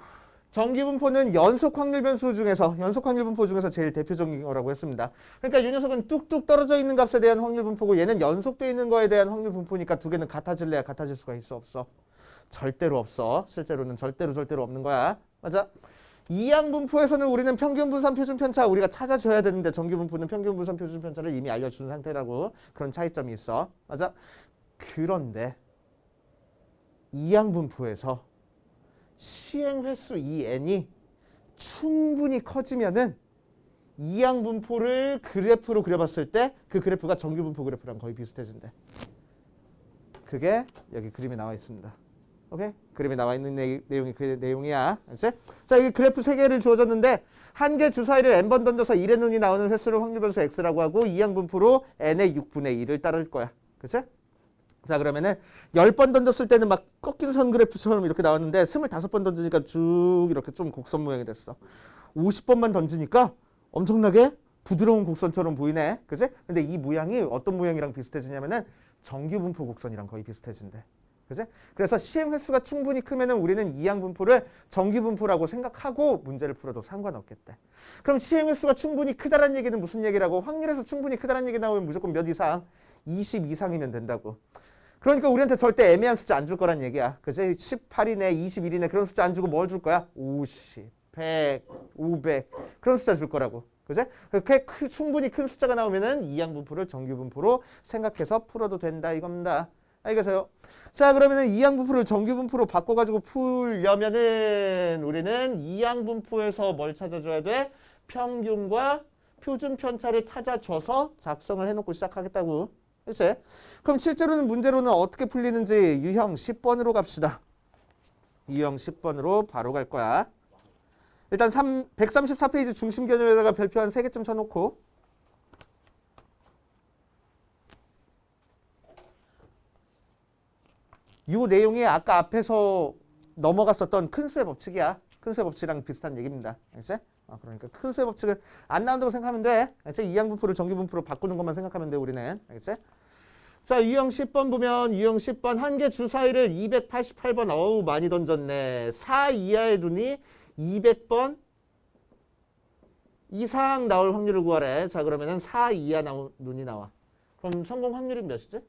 정기분포는 연속 확률 변수 중에서 연속 확률 분포 중에서 제일 대표적인 거라고 했습니다. 그러니까 이 녀석은 뚝뚝 떨어져 있는 값에 대한 확률 분포고 얘는 연속돼 있는 거에 대한 확률 분포니까 두 개는 같아질래야 같아질 수가 있어 없어? 절대로 없어. 실제로는 절대로 없는 거야. 맞아? 이항분포에서는 우리는 평균분산 표준편차 우리가 찾아줘야 되는데 정기분포는 평균분산 표준편차를 이미 알려준 상태라고. 그런 차이점이 있어. 맞아? 그런데 이항분포에서 시행 횟수 이 n이 충분히 커지면은 이항분포를 그래프로 그려봤을 때 그 그래프가 정기분포 그래프랑 거의 비슷해진대. 그게 여기 그림에 나와 있습니다. 오케이? 그림에 나와 있는 내용이 그 내용이야. 알지? 자, 이 그래프 3개를 주어졌는데 한 개 주사위를 n번 던져서 1의 눈이 나오는 횟수를 확률 변수 x라고 하고 이항분포로 n의 6분의 1을 따를 거야. 그치? 자, 그러면은 10번 던졌을 때는 막 꺾인 선 그래프처럼 이렇게 나왔는데 25번 던지니까 쭉 이렇게 좀 곡선 모양이 됐어. 50번만 던지니까 엄청나게 부드러운 곡선처럼 보이네. 그치? 근데 이 모양이 어떤 모양이랑 비슷해지냐면은 정기분포 곡선이랑 거의 비슷해진대. 그치? 그래서 시행 횟수가 충분히 크면은 우리는 이항분포를 정기분포라고 생각하고 문제를 풀어도 상관없겠대. 그럼 시행 횟수가 충분히 크다라는 얘기는 무슨 얘기라고? 확률에서 충분히 크다라는 얘기 나오면 무조건 몇 이상? 20 이상이면 된다고. 그러니까 우리한테 절대 애매한 숫자 안 줄 거란 얘기야. 그치? 18이네, 21이네 그런 숫자 안 주고 뭘 줄 거야? 50, 100, 500 그런 숫자 줄 거라고. 그치? 그렇게 충분히 큰 숫자가 나오면은 이항분포를 정기분포로 생각해서 풀어도 된다 이겁니다. 알겠어요? 자, 그러면은 이항분포를 정기분포로 바꿔가지고 풀려면은 우리는 이항분포에서 뭘 찾아줘야 돼? 평균과 표준 편차를 찾아줘서 작성을 해놓고 시작하겠다고. 그치? 그럼 실제로는 문제로는 어떻게 풀리는지 유형 10번으로 갑시다. 유형 10번으로 바로 갈 거야. 일단 134페이지 중심 개념에다가 별표 한 3개쯤 쳐놓고 이 내용이 아까 앞에서 넘어갔었던 큰 수의 법칙이야. 큰 수의 법칙이랑 비슷한 얘기입니다. 알겠지? 그러니까 큰 수의 법칙은 안 나온다고 생각하면 돼. 알겠지? 이항분포를 정기분포로 바꾸는 것만 생각하면 돼 우리는. 알겠지? 자, 유형 10번 보면 유형 10번 한 개 주사위를 288번 어우 많이 던졌네. 4 이하의 눈이 200번 이상 나올 확률을 구하래. 자, 그러면은 4 이하 눈이 나와. 그럼 성공 확률이 몇이지?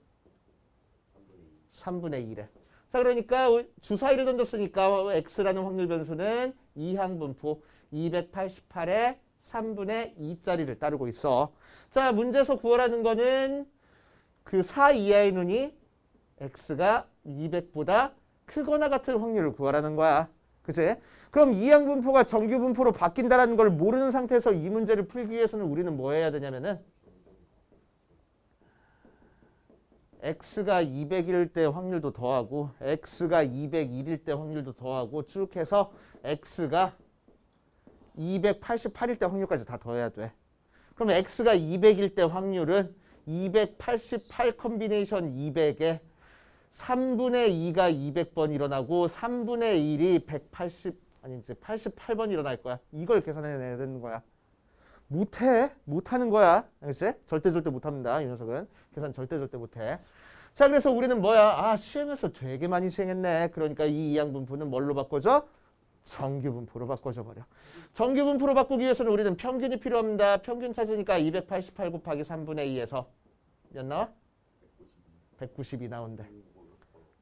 3분의 1에. 자, 그러니까 주사위를 던졌으니까 x라는 확률 변수는 이항분포 288에 3분의 2짜리를 따르고 있어. 자, 문제에서 구하라는 거는 그 4 이하의 눈이 x가 200보다 크거나 같은 확률을 구하라는 거야. 그치? 그럼 이항분포가 정규분포로 바뀐다는 걸 모르는 상태에서 이 문제를 풀기 위해서는 우리는 뭐 해야 되냐면은 x가 200일 때 확률도 더하고 x가 201일 때 확률도 더하고 쭉 해서 x가 288일 때 확률까지 다 더해야 돼. 그럼 x가 200일 때 확률은 288 컨비네이션 200에 3분의 2가 200번 일어나고 3분의 1이 180 아니 이제 88번 일어날 거야. 이걸 계산해내야 되는 거야. 못하는 거야. 알겠지? 절대 못합니다. 이 녀석은 계산 절대 못해. 자, 그래서 우리는 뭐야? 시행해서 되게 많이 시행했네. 그러니까 이 이항분포는 뭘로 바꿔줘? 정규분포로 바꿔줘 버려. 정규분포로 바꾸기 위해서는 우리는 평균이 필요합니다. 평균 찾으니까 288 곱하기 3분의 2에서 몇 나와? 192 나온대.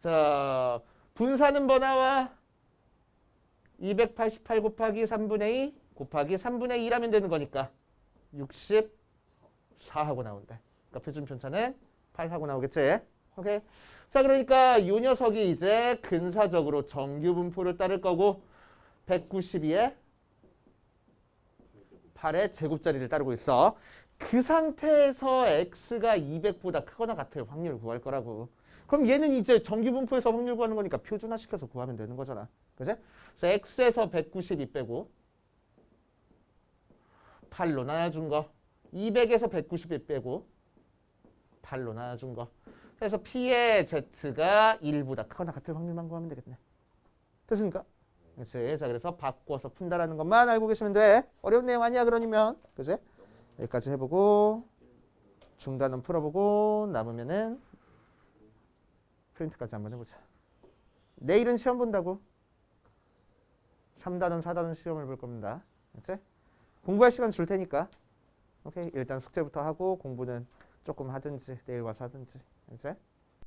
자, 분사는 뭐 나와? 288 곱하기 3분의 2 곱하기 3분의 2라면 되는 거니까 64하고 나온대. 그러니까 표준 편차는 8하고 나오겠지? 오케이. 자, 그러니까 이 녀석이 이제 근사적으로 정규분포를 따를 거고 192에 8의 제곱자리를 따르고 있어. 그 상태에서 x가 200보다 크거나 같을 확률을 구할 거라고. 그럼 얘는 이제 정규분포에서 확률 구하는 거니까 표준화시켜서 구하면 되는 거잖아. 그치? 그래서 x에서 192 빼고 8로 나눠준 거. 200에서 191 빼고 8로 나눠준 거. 그래서 p의 z가 1보다 크거나 같을 확률만 구하면 되겠네. 됐습니까? 그치? 자, 그래서 바꿔서 푼다라는 것만 알고 계시면 돼. 어려운 내용 아니야, 그러면. 그치? 여기까지 해보고 중단은 풀어보고 남으면은 프린트까지 한번 해보자. 내일은 시험 본다고. 3단원, 4단원 시험을 볼 겁니다. 그치? 공부할 시간 줄 테니까. 오케이. 일단 숙제부터 하고 공부는 조금 하든지 내일 와서 하든지. 그치?